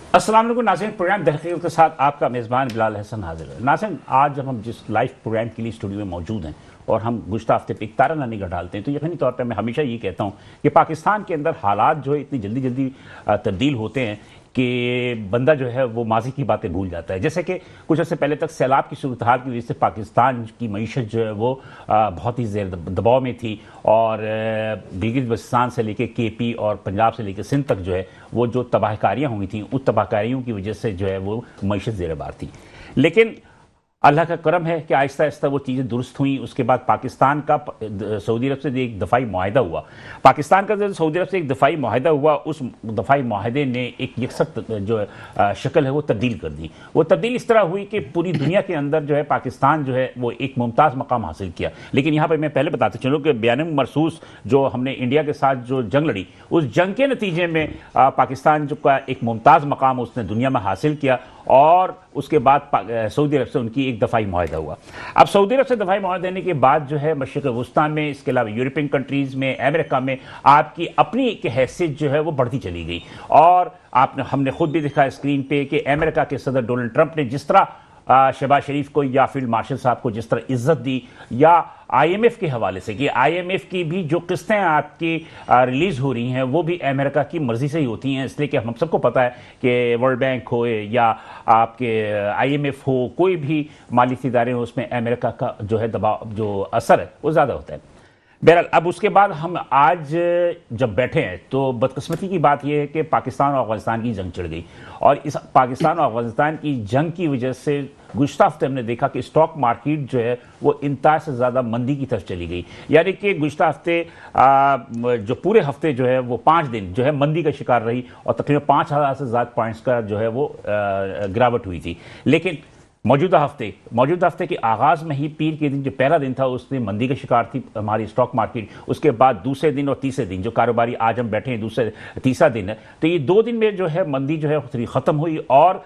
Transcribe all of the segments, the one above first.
अस्सलाम वालेकुम नाज़रीन, प्रोग्राम दहकीक़त के साथ आपका मेज़बान बिलाल हसन हाजिर है। नाज़रीन, आज जब हम जिस लाइव प्रोग्राम के लिए स्टूडियो में मौजूद हैं और हम गुज़श्ता हफ्ते पे एक तारा निगाह डालते हैं, तो यकीनी तौर पे मैं हमेशा ये कहता हूँ कि पाकिस्तान के अंदर हालात जो है इतनी जल्दी जल्दी तब्दील होते हैं कि बंदा जो है वो माजी की बातें भूल जाता है। जैसे कि कुछ अर्से पहले तक सैलाब की सूरत हाल की वजह से पाकिस्तान की मईशत जो है वो बहुत ही ज़ेर दबाव में थी और गिलगित बल्तिस्तान से लेकर केपी और पंजाब से लेकर सिंध तक जो है वो जो तबाहकारियाँ हुई थी, उन तबाहकारियों की वजह से जो है वो मईशत ज़ेर बार थी। लेकिन अल्लाह का करम है कि आहिस्ता आहिस्ता वो चीज़ें दुरुस्त हुई। उसके बाद पाकिस्तान का सऊदी अरब से एक दफ़ाई मुआहदा हुआ। पाकिस्तान का जब सऊदी अरब से एक दफ़ाई मुआहदा हुआ, उस दफ़ाई मुआहदे ने एक यकसत जो शक्ल है वो तब्दील कर दी। वो तब्दील इस तरह हुई कि पूरी दुनिया के अंदर जो है पाकिस्तान जो है वो एक मुमताज़ मकाम हासिल किया। लेकिन यहाँ पर मैं पहले बताते चलूँ कि बयान मरसूस जो हमने इंडिया के साथ जो जंग लड़ी, उस जंग के नतीजे में पाकिस्तान जो का एक मुमताज़ मकाम उसने दुनिया में हासिल किया और उसके बाद सऊदी अरब से उनकी एक दफ़ाई मुआहदा हुआ। अब सऊदी अरब से दफ़ाई मुआहदा देने के बाद जो है मशरिक़ वस्ता में, इसके अलावा यूरोपियन कंट्रीज़ में, अमेरिका में आपकी अपनी एक हैसियत जो है वो बढ़ती चली गई। और हमने खुद भी देखा स्क्रीन पे कि अमेरिका के सदर डोनाल्ड ट्रंप ने जिस तरह शहबाज शरीफ को या फील्ड मार्शल साहब को जिस तरह इज्जत दी, या IMF के हवाले से कि IMF की भी जो किस्तें आपकी रिलीज़ हो रही हैं वो भी अमेरिका की मर्ज़ी से ही होती हैं। इसलिए कि हम सबको पता है कि वर्ल्ड बैंक हो या आपके IMF हो, कोई भी माली इदारे हो, उसमें अमेरिका का जो है दबाव, जो असर है वो ज़्यादा होता है। बहरहाल अब उसके बाद हम आज जब बैठे हैं तो बदकिस्मती की बात यह है कि पाकिस्तान और अफगानिस्तान की जंग चढ़ गई और इस पाकिस्तान और अफगानिस्तान की जंग की वजह से गुज़श्ता हफ्ते हमने देखा कि स्टॉक मार्केट जो है वो इंतहा से ज़्यादा मंदी की तरफ चली गई। यानी कि गुज़श्ता हफ्ते जो पूरे हफ्ते जो है वो 5 दिन जो है मंदी का शिकार रही और तकरीबन 5,000 से ज़्यादा पॉइंट्स का जो है वो गिरावट हुई थी। लेकिन मौजूदा हफ्ते के आगाज़ में ही पीर के दिन जो पहला दिन था उसमें मंदी का शिकार थी हमारी स्टॉक मार्केट। उसके बाद दूसरे दिन और तीसरे दिन जो कारोबारी आज हम बैठे हैं तीसरा दिन है, तो ये 2 दिन में जो है मंदी जो है ख़त्म हुई और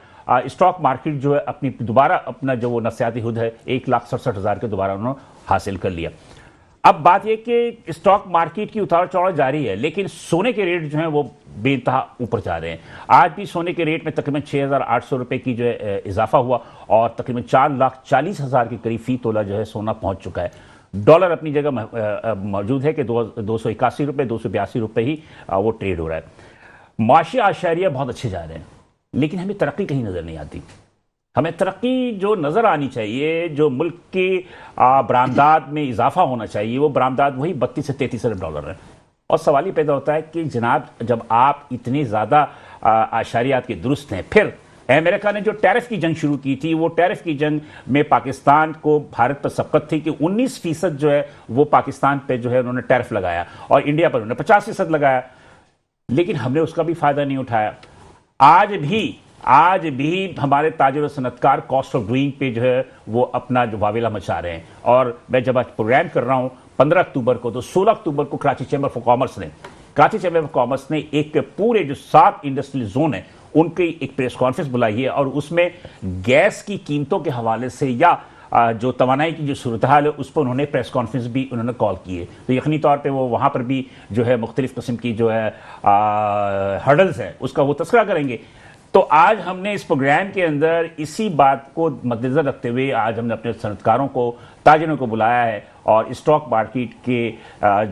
स्टॉक मार्केट जो है अपनी दोबारा अपना जो वो नफसियाती हुद है 1,67,000 के दोबारा उन्होंने हासिल कर लिया। अब बात यह कि स्टॉक मार्केट की उतार चढ़ाव जारी है, लेकिन सोने के रेट जो हैं वो बेइंतहा ऊपर जा रहे हैं। आज भी सोने के रेट में तकरीबन 6,800 रुपये की जो है इजाफा हुआ और तकरीबन 4,40,000 के करीब फी तोला जो है सोना पहुंच चुका है। डॉलर अपनी जगह मौजूद है कि 281 रुपये 282 रुपये ही वो ट्रेड हो रहा है। माशी आशारिया बहुत अच्छे जा रहे हैं, लेकिन हमें तरक्की कहीं नज़र नहीं आती। हमें तरक्की जो नज़र आनी चाहिए, जो मुल्क की बरामदात में इजाफा होना चाहिए, वो बरामदात वही 32 से 33 अरब डॉलर है। और सवाल ये पैदा होता है कि जनाब जब आप इतने ज़्यादा आशारियात के दुरुस्त हैं, फिर अमेरिका ने जो टैरिफ की जंग शुरू की थी, वो टैरिफ की जंग में पाकिस्तान को भारत पर सबकत थी कि 19% जो है वो पाकिस्तान पे जो है उन्होंने टैरिफ लगाया और इंडिया पर उन्होंने 50% लगाया, लेकिन हमने उसका भी फ़ायदा नहीं उठाया। आज भी हमारे ताजिर और सनतकार कॉस्ट ऑफ डूइंग पे जो है वो अपना जो वावेला मचा रहे हैं। और मैं जब आज प्रोग्राम कर रहा हूँ 15 अक्टूबर को, तो 16 अक्टूबर को कराची चैम्बर ऑफ कॉमर्स ने एक पूरे जो 7 इंडस्ट्रियल जोन है उनकी एक प्रेस कॉन्फ्रेंस बुलाई है और उसमें गैस की कीमतों के हवाले से या जो तवानाई की जो सूरत हाल है उस पर उन्होंने प्रेस कॉन्फ्रेंस भी उन्होंने कॉल की है। तो यकीनी तौर पे वो वहाँ पर भी जो है मुख्तलिफ किस्म की जो है हर्डल्स है उसका वो तस्करा करेंगे। तो आज हमने इस प्रोग्राम के अंदर इसी बात को मद्देनजर रखते हुए आज हमने अपने सनतकारों को, ताजिरों को बुलाया है और स्टॉक मार्केट के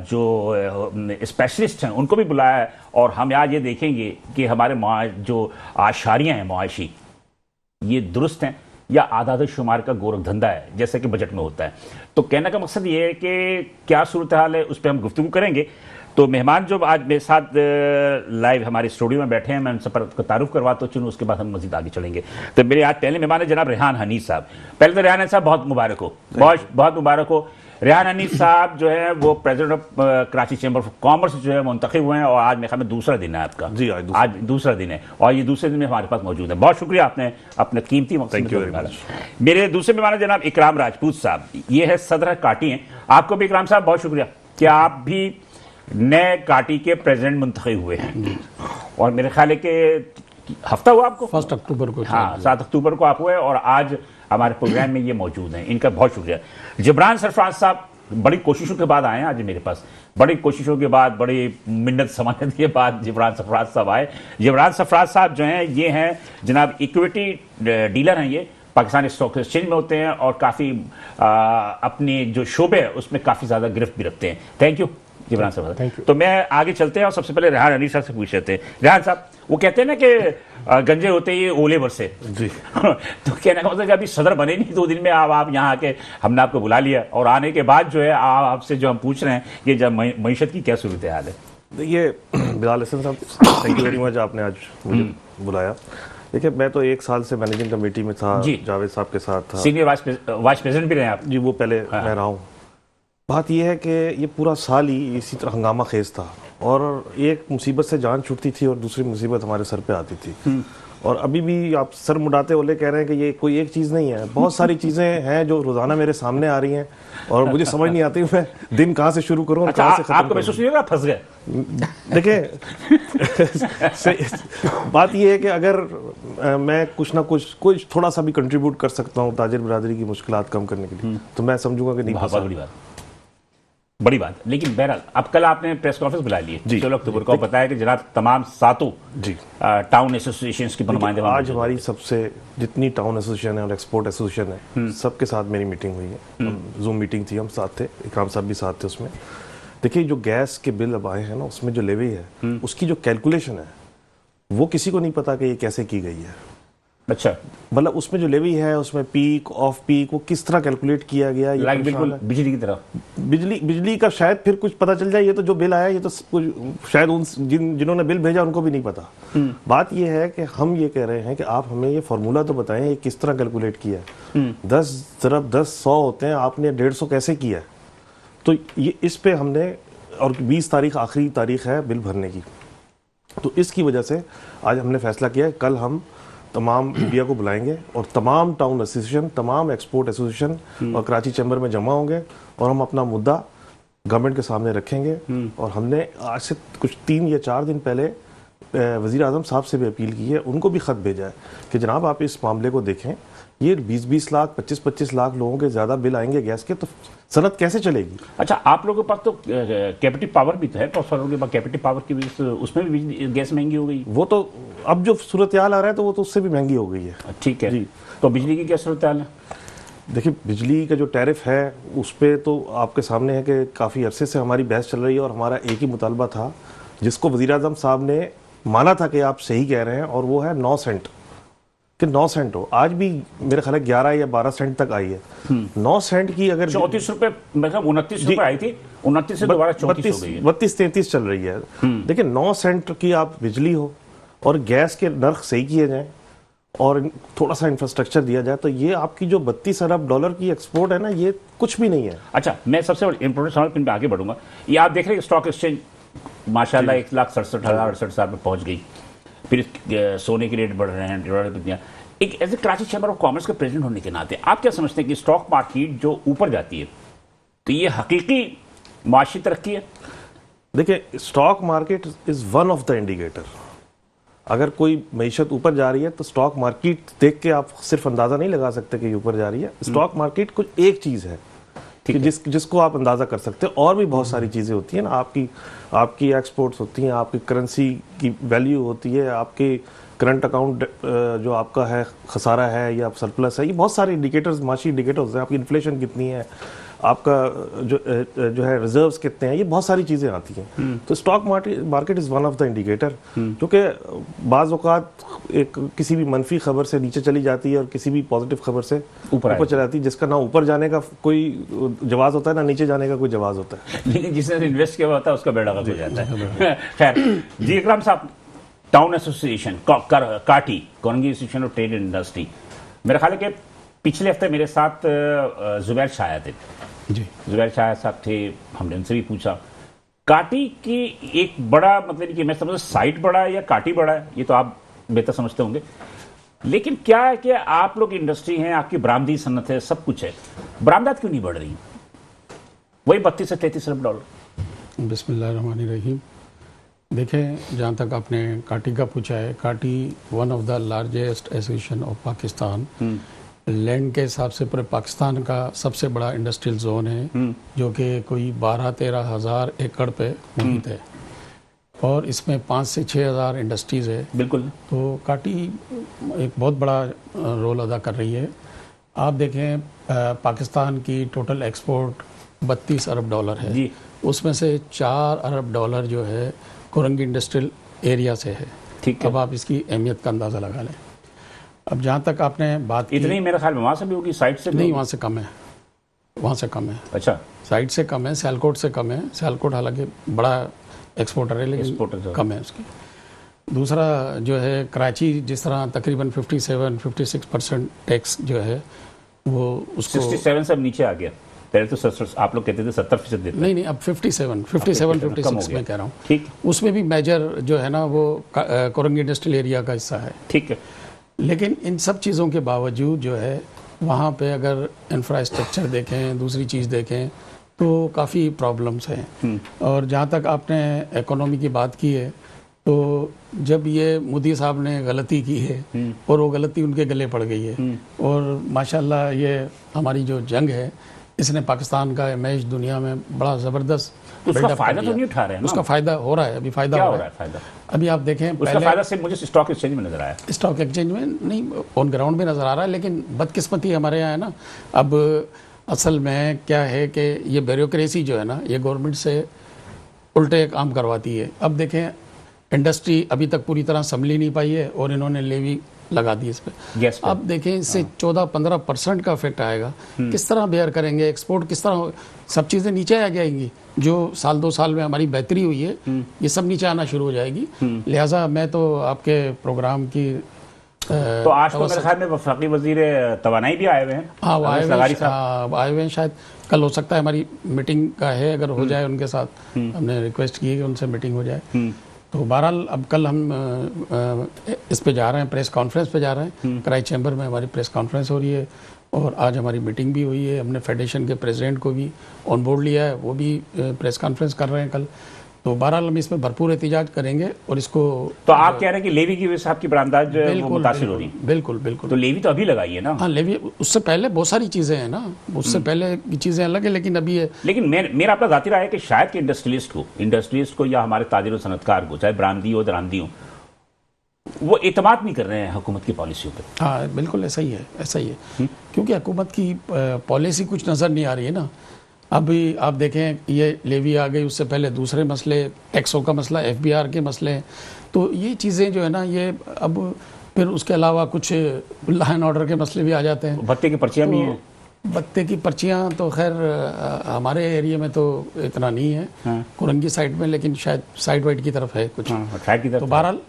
जो स्पेशलिस्ट हैं उनको भी बुलाया है और हम आज ये देखेंगे कि हमारे जो आशारियाँ हैं मुआशी, ये दुरुस्त हैं या आदाद शुमार का गोरख धंधा है जैसे कि बजट में होता है। तो कहने का मकसद ये है कि क्या सूरत हाल है उस पर हम गुफ्तगू करेंगे। तो मेहमान जो आज मेरे साथ लाइव हमारे स्टूडियो में बैठे हैं, मैं उनसे पर तारुफ करवाता चलूँ, उसके बाद हम मजीद आगे चलेंगे। तो मेरे आज पहले मेहमान है जनाब रेहान हनीफ साहब। पहले तो रेहान साहब बहुत मुबारक हो, बहुत मुबारक हो। रेहान हनीफ साहब जो है वो president of Karachi chamber of commerce जो है मुंतखब हुए हैं और आज मेरे ख्याल में दूसरा दिन है आपका। जी आज दूसरा दिन है और ये दूसरे दिन में हमारे पास मौजूद है। बहुत शुक्रिया, आपने अपने कीमती वक्त। मेरे दूसरे मेहमान है जनाब इकराम राजपूत साहब, ये है सदर काटी हैं। आपको भी इकराम साहब बहुत शुक्रिया कि आप भी नए काटी के प्रेसिडेंट मुंतखब हुए हैं और मेरे ख्याल है कि हफ्ता हुआ आपको 1 अक्टूबर को, हाँ 7 अक्टूबर को आप हुए और आज हमारे प्रोग्राम में ये मौजूद हैं। इनका बहुत शुक्रिया। जबरान सरफराज साहब बड़ी कोशिशों के बाद आए हैं आज मेरे पास, बड़ी कोशिशों के बाद, बड़ी मिन्नत समानत के बाद जिब्रान सरफराज साहब आए। जिब्रान सरफराज साहब जो हैं ये हैं जनाब इक्विटी डीलर हैं, ये पाकिस्तानी स्टॉक एक्सचेंज में होते हैं और काफ़ी अपने जो शोबे है उसमें काफ़ी ज़्यादा गिरफ्त भी रखते हैं। थैंक यू जिब्रान साहब। तो मैं आगे चलते हैं और सबसे पहले रेहान अली साहब से पूछ लेते हैं। रेहान साहब, वो कहते हैं ना कि गंजे होते ये ओले बरसे जी तो कहने का मतलब कि अभी सदर बने नहीं 2 दिन में आप यहाँ आके हमने आपको बुला लिया और आने के बाद जो है आपसे जो हम पूछ रहे हैं ये जब मईशत की क्या सूरत हाल है? देखिए बिलाल हसन साहब, थैंक यू वेरी मच, आपने आज मुझे बुलाया। देखिए मैं तो 1 साल से मैनेजिंग कमेटी में था, जावेद साहब के साथ था। सीनियर वाइस प्रेसिडेंट भी रहे आप? जी, वो पहले मैं रहा हूँ। बात यह है कि ये पूरा साल ही इसी तरह हंगामा खेज था और एक मुसीबत से जान छूटती थी और दूसरी मुसीबत हमारे सर पे आती थी। और अभी भी आप सर मुड़ाते ओले कह रहे हैं कि ये कोई एक चीज़ नहीं है, बहुत सारी चीज़ें हैं जो रोज़ाना मेरे सामने आ रही हैं और मुझे समझ नहीं आती मैं दिन कहाँ से शुरू करूँ और कहाँ से खत्म करूँ। आपको महसूस नहीं होगा फंस गए? देखिए बात यह है कि अगर मैं कुछ ना कुछ थोड़ा सा भी कंट्रीब्यूट कर सकता हूँ ताजिर बिरादरी की मुश्किलात कम करने के लिए तो मैं समझूंगा कि नहीं फंसा। बड़ी बात। लेकिन बहरहाल अब कल आपने प्रेस कॉन्फ्रेंस बुला ली है 16 अक्टूबर को, बताया कि जनाब तमाम 7 टाउन एसोसिएशन की नुमाइंदे आज हमारी सबसे जितनी टाउन एसोसिएशन है और एक्सपोर्ट एसोसिएशन है सबके साथ मेरी मीटिंग हुई है। जूम मीटिंग थी, हम साथ थे, इकराम साहब भी साथ थे उसमें। देखिए जो गैस के बिल अब आए हैं ना उसमें जो लेवी है उसकी जो कैलकुलेशन है वो किसी को नहीं पता कि ये कैसे की गई है। अच्छा, मतलब उसमें जो लेवी है उसमें पीक ऑफ पीक वो किस तरह कैलकुलेट किया गया, ये बिल्कुल बिजली की तरह बिजली का शायद फिर कुछ पता चल जाए। ये तो जो बिल आया ये तो शायद उन जिन्होंने बिल भेजा उनको भी नहीं पता। बात ये है कि हम ये कह रहे हैं कि आप हमें ये फॉर्मूला तो बताएं ये किस तरह कैलकुलेट किया है। 10 ज़रब 10 100 होते हैं, आपने 150 कैसे किया है? तो ये इस पे हमने, और 20 तारीख आखिरी तारीख है बिल भरने की, तो इसकी वजह से आज हमने फैसला किया है कल हम तमाम मीडिया को बुलाएंगे और तमाम टाउन एसोसिएशन, तमाम एक्सपोर्ट एसोसिएशन और कराची चैम्बर में जमा होंगे और हम अपना मुद्दा गवर्नमेंट के सामने रखेंगे। और हमने आज से कुछ 3 या 4 दिन पहले वज़ीर आज़म साहब से भी अपील की है, उनको भी ख़त भेजा है कि जनाब आप इस मामले को देखें, ये 20-20 लाख 25-25 लाख लोगों के ज़्यादा बिल आएंगे गैस के, तो सनत कैसे चलेगी? अच्छा, आप लोगों के पास तो कैपेटिव पावर भी तो है, ट्रांसफार्मर के पास कैपेटिव पावर की वजह से उसमें भी गैस महंगी हो गई। वो तो अब जो सूरत हाल आ रहा है तो वो तो उससे भी महंगी हो गई है। ठीक है जी। तो बिजली की क्या सूरत हाल है? देखिए बिजली का जो टैरिफ है उस पर तो आपके सामने है कि काफ़ी अरसे से हमारी बहस चल रही है और हमारा एक ही मुतालबा था जिसको वज़ीर आज़म साहब ने माना था कि आप सही कह रहे हैं, और वो है 9 सेंट, कि 9 सेंट हो। आज भी मेरे ख्याल 11 या 12 सेंट तक आई है। 9 सेंट की अगर 34 रुपए, मतलब 29 रुपए आई थी, 29 से दोबारा 34 हो गई है, 32-33 चल रही है। देखिए 9 सेंट की आप बिजली हो और गैस के नर्ख सही किए जाएं और थोड़ा सा इंफ्रास्ट्रक्चर दिया जाए तो ये आपकी जो 32 अरब डॉलर की एक्सपोर्ट है ना, ये कुछ भी नहीं है। अच्छा, मैं सबसे बड़ी इंपोर्टेंट सवाल पे आगे बढ़ूंगा। ये आप देख रहे हैं स्टॉक एक्सचेंज माशाल्लाह 1,67,000-68,000 पे पहुंच गई, फिर सोने के रेट बढ़ रहे हैं। एक as a Karachi chamber of commerce के प्रेसिडेंट होने के नाते आप क्या समझते हैं कि स्टॉक मार्केट जो ऊपर जाती है तो ये हकीकी माशी तरक्की है? देखिए stock market is one of the indicator. अगर कोई मईशत ऊपर जा रही है तो स्टॉक मार्केट देख के आप सिर्फ अंदाजा नहीं लगा सकते कि ऊपर जा रही है। स्टॉक मार्केट कुछ एक चीज है कि जिसको आप अंदाजा कर सकते हैं, और भी बहुत सारी चीजें होती हैं ना, आपकी एक्सपोर्ट्स होती हैं, आपकी करेंसी की वैल्यू होती है, आपके करंट अकाउंट जो आपका है खसारा है या सरप्लस है, ये बहुत सारे इंडिकेटर्स, माशी इंडिकेटर्स हैं। आपकी इन्फ्लेशन कितनी है, आपका जो है रिजर्व्स कितने हैं, ये बहुत सारी चीज़ें आती हैं। तो stock market is one of the indicator, क्योंकि बाज़ औक़ात एक किसी भी मनफी खबर से नीचे चली जाती है और किसी भी पॉजिटिव खबर से ऊपर चली जाती है, जिसका ना ऊपर जाने का कोई जवाज़ होता है ना नीचे जाने का कोई जवाज़ होता है। लेकिन जिसने इन्वेस्ट किया होता है उसका बेड़ा गर्क हो जाता है। खैर जी, इकराम साहब, टाउन एसोसिएशन काटी, Korangi association of trade and industry, मेरा ख्याल है कि पिछले हफ्ते मेरे साथ जुबैर शाह थे जी, जुबैर शाह साहब थे, हमने उनसे भी पूछा काटी की एक बड़ा, मतलब कि मैं समझता साइट बड़ा है या काटी बड़ा है, ये तो आप बेहतर समझते होंगे, लेकिन क्या है कि आप लोग इंडस्ट्री हैं, आपकी बरामदी सन्नत है, सब कुछ है, बरामदात क्यों नहीं बढ़ रही? वही 32 से 33 अरब डॉलर। बिस्मिल्लाहिर्रहमानिर्रहीम। देखें, जहाँ तक आपने काटी का पूछा है, काटी one of the largest association of Pakistan land के हिसाब से पूरे पाकिस्तान का सबसे बड़ा इंडस्ट्रियल जोन है, जो कि कोई 12-13 हज़ार एकड़ पे मुहित है और इसमें 5 से 6 हज़ार इंडस्ट्रीज़ है। बिल्कुल। तो काटी एक बहुत बड़ा रोल अदा कर रही है। आप देखें पाकिस्तान की टोटल एक्सपोर्ट 32 अरब डॉलर है जी। उसमें से 4 अरब डॉलर जो है कोरंगी इंडस्ट्रियल एरिया से है। ठीक है। अब आप इसकी अहमियत का अंदाज़ा लगा लें। अब जहाँ तक आपने बात की, इतनी मेरे ख्याल में वहाँ से भी होगी, साइड से भी नहीं, होगी? वहाँ से कम है, वहाँ से कम है, अच्छा, साइड से कम है, सियालकोट से कम है। सियालकोट हालांकि बड़ा एक्सपोर्टर है लेकिन एक्सपोर्टर जो है। कम है उसकी। दूसरा जो है कराची, जिस तरह तकरीबन 57-56% टैक्स जो है वो उसको 67 से अब नीचे आ गया। पहले तो आप लोग कहते थे 70% देते। नहीं, अब 57-56 में कह रहा हूँ। ठीक, उसमें भी मेजर जो है ना वो कोरंगी इंडस्ट्रियल एरिया का हिस्सा है। ठीक है। लेकिन इन सब चीज़ों के बावजूद जो है वहाँ पे अगर इंफ्रास्ट्रक्चर देखें, दूसरी चीज़ देखें तो काफ़ी प्रॉब्लम्स हैं। और जहाँ तक आपने इकोनॉमी की बात की है, तो जब ये मोदी साहब ने गलती की है और वो गलती उनके गले पड़ गई है और माशाल्लाह ये हमारी जो जंग है इसने पाकिस्तान का इमेज दुनिया में बड़ा ज़बरदस्त उसका build up फायदा कर तो दिया। नहीं उठा रहे हैं ना? उसका फ़ायदा हो रहा है, अभी फ़ायदा क्या हो हो रहा रहा है फायदा? अभी आप देखें उसका पहले फायदा सिर्फ मुझे स्टॉक एक्सचेंज में नजर आया। स्टॉक एक्सचेंज में नहीं, ऑन ग्राउंड में नज़र आ रहा है। लेकिन बदकिस्मती हमारे यहाँ है ना, अब असल में क्या है कि ये ब्यूरोक्रेसी जो है ना ये गवर्नमेंट से उल्टे काम करवाती है। अब देखें इंडस्ट्री अभी तक पूरी तरह संभली नहीं पाई है और इन्होंने लेवी लगा दी इस पर। गैस पे। अब देखें इससे 14-15% का इफेक्ट आएगा। किस तरह बेयर करेंगे, एक्सपोर्ट किस तरह, सब चीज़ें नीचे आ जाएंगी। जो साल 2 साल में हमारी बेहतरी हुई है ये सब नीचे आना शुरू हो जाएगी। लिहाजा मैं तो आपके प्रोग्राम की तो आज तो मेरे ख्याल में वफाकी वजीर तवानाई भी आए हुए हैं। हाँ, वो आए लगारी साहब आए हुए हैं। शायद कल हो सकता है हमारी मीटिंग का है, अगर हो जाए उनके साथ। हमने रिक्वेस्ट की है कि उनसे मीटिंग हो जाए। तो बहरहाल अब कल हम इस पे जा रहे हैं, प्रेस कॉन्फ्रेंस पे जा रहे हैं। कराची चैम्बर में हमारी प्रेस कॉन्फ्रेंस हो रही है और आज हमारी मीटिंग भी हुई है। हमने फेडरेशन के प्रेसिडेंट को भी ऑन बोर्ड लिया है, वो भी प्रेस कॉन्फ्रेंस कर रहे हैं कल। तो बहरहाल हम इसमें भरपूर एहतिजाज करेंगे और इसको। तो आप कह रहे हैं कि लेवी की वजह से आपकी बरामदाज वो मुतासिर हो रही है? बिल्कुल बिल्कुल। तो लेवी तो अभी लगाई है ना? हाँ, लेवी उससे पहले बहुत सारी चीज़ें हैं ना, उससे पहले की चीज़ें अलग है, लेकिन अभी है। लेकिन मेरा अपना जाती राय है कि शायद कि इंडस्ट्रियलिस्ट को या हमारे ताजिर और सनतकार को, चाहे बरामदी हो दरामदी हो, वो एतमाद नहीं कर रहे हैं हुकूमत की पॉलिसियों पर। हाँ, बिल्कुल ऐसा ही है, ऐसा ही है। क्योंकि हुकूमत की पॉलिसी कुछ नज़र नहीं आ रही है ना। अभी आप देखें ये लेवी आ गई, उससे पहले दूसरे मसले, टैक्सों का मसला, FBR के मसले। तो ये चीज़ें जो है ना ये अब फिर उसके अलावा कुछ लॉ एंड ऑर्डर के मसले भी आ जाते हैं। भत्ते की पर्चियाँ भी हैं। भत्ते की पर्चियाँ तो खैर हमारे एरिया में तो इतना नहीं है, कोरंगी साइड में, लेकिन शायद साइड वाइड की तरफ है कुछ। तो बहरहाल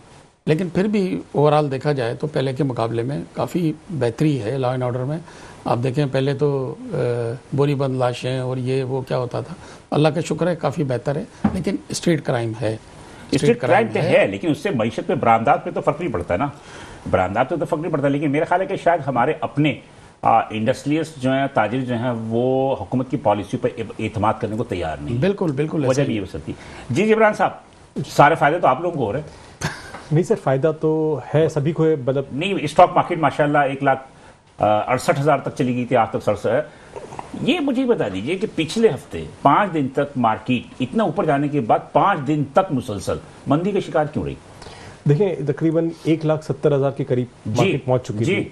लेकिन फिर भी ओवरऑल देखा जाए तो पहले के मुकाबले में काफ़ी बेहतरी है लॉ एंड ऑर्डर में। आप देखें पहले तो बोरी बंद लाशें और ये वो क्या होता था, अल्लाह का शुक्र है काफ़ी बेहतर है। लेकिन स्ट्रीट क्राइम है, स्ट्रीट क्राइम तो है, लेकिन उससे मईशत पे बरामदात पे तो फर्क नहीं पड़ता ना। बरामदात पे तो फर्क नहीं पड़ता। लेकिन मेरा ख्याल है कि शायद हमारे अपने इंडस्ट्रियलिस्ट जो हैं, ताजिर जो हैं, वो हुकूमत की पॉलिसी पर एतमाद करने को तैयार नहीं। बिल्कुल बिल्कुल, वजह भी ये हो सकती है। जी इमरान साहब, सारे फायदे तो आप लोगों को हो रहे हैं। नहीं सर, फायदा तो है सभी को है। मतलब नहीं, स्टॉक मार्केट माशाल्लाह 1,68,000 तक चली गई थी, आज तक 67। ये मुझे बता दीजिए कि पिछले हफ्ते 5 दिन तक मार्केट इतना ऊपर जाने के बाद 5 दिन तक मुसलसल मंदी का शिकार क्यों रही? देखें तकरीबन 1,70,000 के करीब मार्केट पहुंच चुकी थी।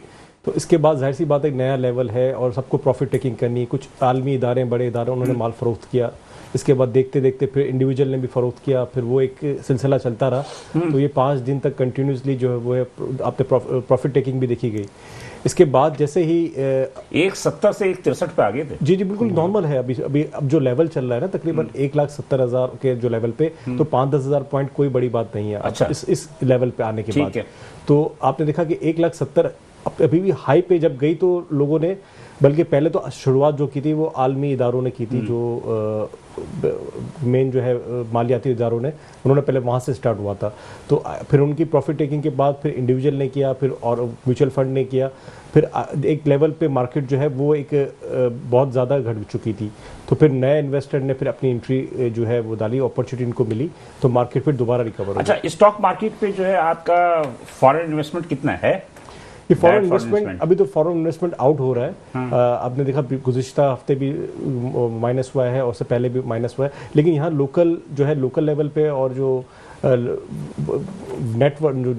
तो इसके बाद जाहिर सी बात है एक नया लेवल है और सबको प्रॉफिट टेकिंग करनी है। कुछ आलमी इदारे, बड़े इदारे, उन्होंने माल फरोख्त किया। इसके बाद देखते देखते फिर इंडिविजुअल ने भी फरोख्त किया, फिर वो एक सिलसिला चलता रहा। तो ये 5 दिन तक कंटिन्यूसली जो है वो है आपने प्रॉफिट टेकिंग भी देखी गई। इसके बाद जैसे ही 1,70 से 1,63 पे आ गए थे। जी बिल्कुल नॉर्मल है। अभी अब जो लेवल चल रहा है ना तकरीबन 1,70,000 के जो लेवल पे, तो 5-10 हज़ार पॉइंट कोई बड़ी बात नहीं है। अच्छा। इस लेवल पे आने के बाद है। तो आपने देखा कि 1,70,000 अभी भी हाई पे जब गई तो लोगों ने, बल्कि पहले तो शुरुआत जो की थी वो आलमी इदारों ने की थी, जो मेन जो है मालियाती इदारों ने, उन्होंने पहले वहाँ से स्टार्ट हुआ था। तो फिर उनकी प्रॉफिट टेकिंग के बाद फिर इंडिविजुअल ने किया, फिर और म्यूचुअल फंड ने किया। फिर एक लेवल पे मार्केट जो है वो एक बहुत ज़्यादा घट चुकी थी। तो फिर नए इन्वेस्टर ने फिर अपनी एंट्री जो है वो डाली, अपॉर्चुनिटी इनको मिली, तो मार्केट फिर दोबारा रिकवर हो। अच्छा, स्टॉक मार्केट पे जो है आपका फॉरेन इन्वेस्टमेंट कितना है? ये फॉरेन Direct foreign इन्वेस्टमेंट, अभी तो फॉरेन इन्वेस्टमेंट आउट हो रहा है। आपने देखा गुज़िश्ता हफ्ते भी माइनस हुआ है और उससे पहले भी माइनस हुआ है, लेकिन यहाँ लोकल जो है, लोकल लेवल पे और जो नेटवर्क जो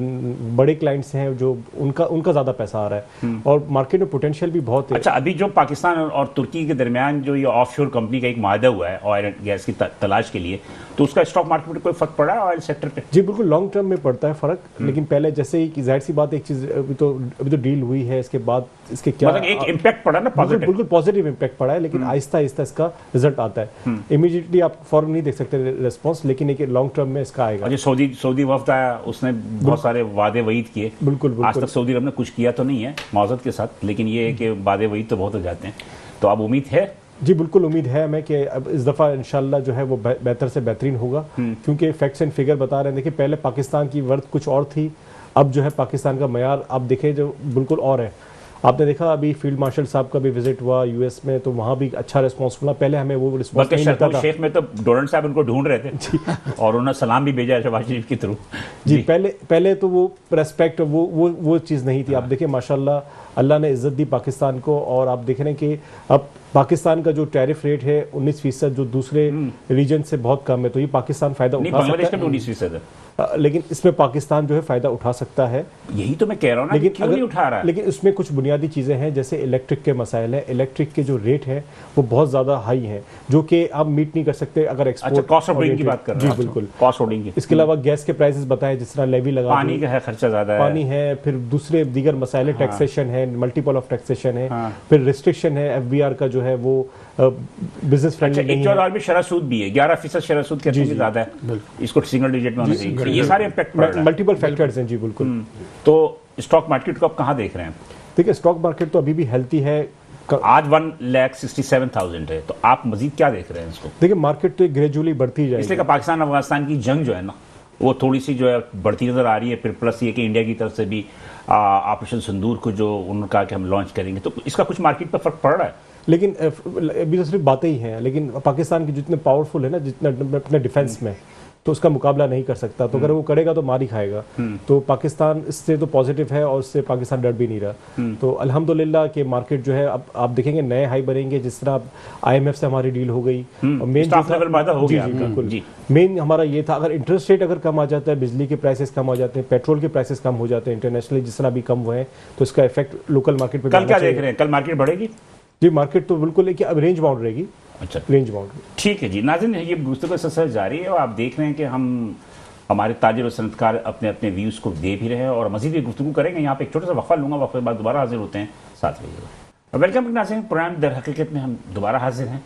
बड़े क्लाइंट्स हैं जो उनका ज़्यादा पैसा आ रहा है और मार्केट में पोटेंशियल भी बहुत है। अच्छा, अभी जो पाकिस्तान और तुर्की के दरमियान जो ये ऑफशोर कंपनी का एक माहदा हुआ है ऑयल एंड गैस की तलाश के लिए, तो उसका स्टॉक मार्केट में कोई फर्क पड़ा है ऑयल सेक्टर पे? जी बिल्कुल, लॉन्ग टर्म में पड़ता है फर्क, लेकिन पहले जैसे ही कि जाहिर सी बात, एक चीज़ अभी तो डील हुई है, इसके बाद इसके क्या मतलब एक इम्पैक्ट पड़ा ना पॉजिटिव? बिल्कुल पॉजिटिव इम्पैक्ट पड़ा है, लेकिन आहिस्ता आहिस्ता इसका रिजल्ट आता है। इमीडिएटली आप फॉरन नहीं देख सकते रिस्पॉन्स, लेकिन एक लॉन्ग टर्म में इसका आएगा। और जो सऊदी वफ्द आया उसने बहुत सारे वादे वईद किए। बिल्कुल आज तक सऊदी अरब ने कुछ किया तो नहीं है मौजूद के साथ, लेकिन ये है कि वादे वईद तो बहुत हो जाते हैं। तो अब उम्मीद है? जी बिल्कुल उम्मीद है हमें कि अब इस दफ़ा इंशाल्लाह जो है वो बेहतर से बेहतरीन होगा, क्योंकि फैक्ट्स एंड फिगर बता रहे हैं। देखिए पहले पाकिस्तान की वर्थ कुछ और थी, अब जो है पाकिस्तान का मयार आप देखें जो बिल्कुल और है। आपने देखा अभी फील्ड मार्शल साहब का भी विजिट हुआ यूएस में, तो वहाँ भी अच्छा रिस्पॉन्स मिला। पहले हमें वो रिस्पॉन्स नहीं मिलता था। शेख में तो डोनाल्ड साहब उनको ढूंढ रहे थे और उन्होंने सलाम भी भेजा शहबाज शरीफ के थ्रू। जी पहले तो वो रेस्पेक्ट वो चीज़ नहीं थी। आप देखिए माशाल्लाह अल्लाह ने इज्जत दी पाकिस्तान को, और आप देख रहे हैं कि अब पाकिस्तान का जो टैरिफ रेट है 19%, जो दूसरे रीजन से बहुत कम है, तो ये पाकिस्तान फायदा उठा सकता बांग्लादेश का है। 19% है, लेकिन इसमें पाकिस्तान जो है फायदा उठा सकता है। यही तो मैं कह रहा हूँ ना, लेकिन क्यों नहीं उठा रहा है? लेकिन उसमें कुछ बुनियादी चीज़ें हैं, जैसे इलेक्ट्रिक के मसाइल हैं। इलेक्ट्रिक के जो रेट हैं वो बहुत ज़्यादा हाई हैं, जो कि आप मीट नहीं कर सकते अगर एक्सपोर्ट। अच्छा, कॉस्ट ऑफ लिविंग की बात कर रहे जी हैं? बिल्कुल, कॉस्ट ऑफ लिविंग की। इसके अलावा गैस के प्राइसेस बताएं, जिस तरह लेवी लगा, पानी का है खर्चा ज्यादा है, पानी है, फिर दूसरे दीगर मसाइल, टैक्सेशन है, मल्टीपल ऑफ टैक्सेशन है, फिर रिस्ट्रिक्शन है, एफबीआर का जो है वो बिजनेस फ्रेंडली नहीं है। और भी शरह सूद भी है, 11% शरह सूद कहते हैं ज्यादा है, इसको सिंगल डिजिट में होना चाहिए। ये सारे इम्पैक्ट पड़ रहा है, मल्टीपल फैक्टर्स हैं। जी बिल्कुल। तो स्टॉक मार्केट को आप कहाँ देख रहे हैं? देखिए स्टॉक मार्केट तो अभी भी हेल्थी है। आज 1,67,000 है, तो आप मजीद क्या देख रहे हैं इसको? देखिए मार्केट तो ग्रेजुअली बढ़ती जाएगी, इसलिए पाकिस्तान अफगानिस्तान की जंग जो है ना, वो थोड़ी सी जो है बढ़ती नजर आ रही है। फिर प्लस ये कि इंडिया की तरफ से भी ऑपरेशन सिंदूर को जो उन्होंने कहा कि हम लॉन्च करेंगे, तो इसका कुछ मार्केट पर फर्क पड़ रहा है। लेकिन अभी तो सिर्फ बातें ही हैं, लेकिन पाकिस्तान की जितने पावरफुल है ना, जितना अपने डिफेंस में, तो उसका मुकाबला नहीं कर सकता। तो अगर वो करेगा तो मार ही खाएगा। तो पाकिस्तान इससे तो पॉजिटिव है, और इससे पाकिस्तान डर भी नहीं रहा। तो अल्हम्दुलिल्लाह के मार्केट जो है अब आप देखेंगे नए हाई बनेंगे, जिस तरह IMF से हमारी डील हो गई। और मेन बिल्कुल मेन हमारा ये था, अगर इंटरेस्ट रेट अगर कम आ जाता है, बिजली के प्राइसेस कम हो जाते हैं, पेट्रोल के प्राइसेस कम हो जाते हैं इंटरनेशनली, जिस तरह भी कम हुए हैं, तो इसका इफेक्ट लोकल मार्केट पे। कल क्या देख रहे हैं? कल मार्केट बढ़ेगी? जी मार्केट तो बिल्कुल एक अब रेंज बाउंड रहेगी। अच्छा, रेंज बाउंड। ठीक है जी। नाज़रीन, ये गुफ्तगू सिलसिला जारी है और आप देख रहे हैं कि हम हमारे ताजिर और सनतकार अपने अपने व्यूज़ को दे भी रहे हैं और मज़ीद भी गुफ्तगू करेंगे। यहाँ पे एक छोटा सा वक्फा लूँगा, वक्फे के बाद दोबारा हाजिर होते हैं, साथ रहिएगा। वेलकम नाज़रीन, प्रोग्राम दर हकीकत में हम दोबारा हाजिर हैं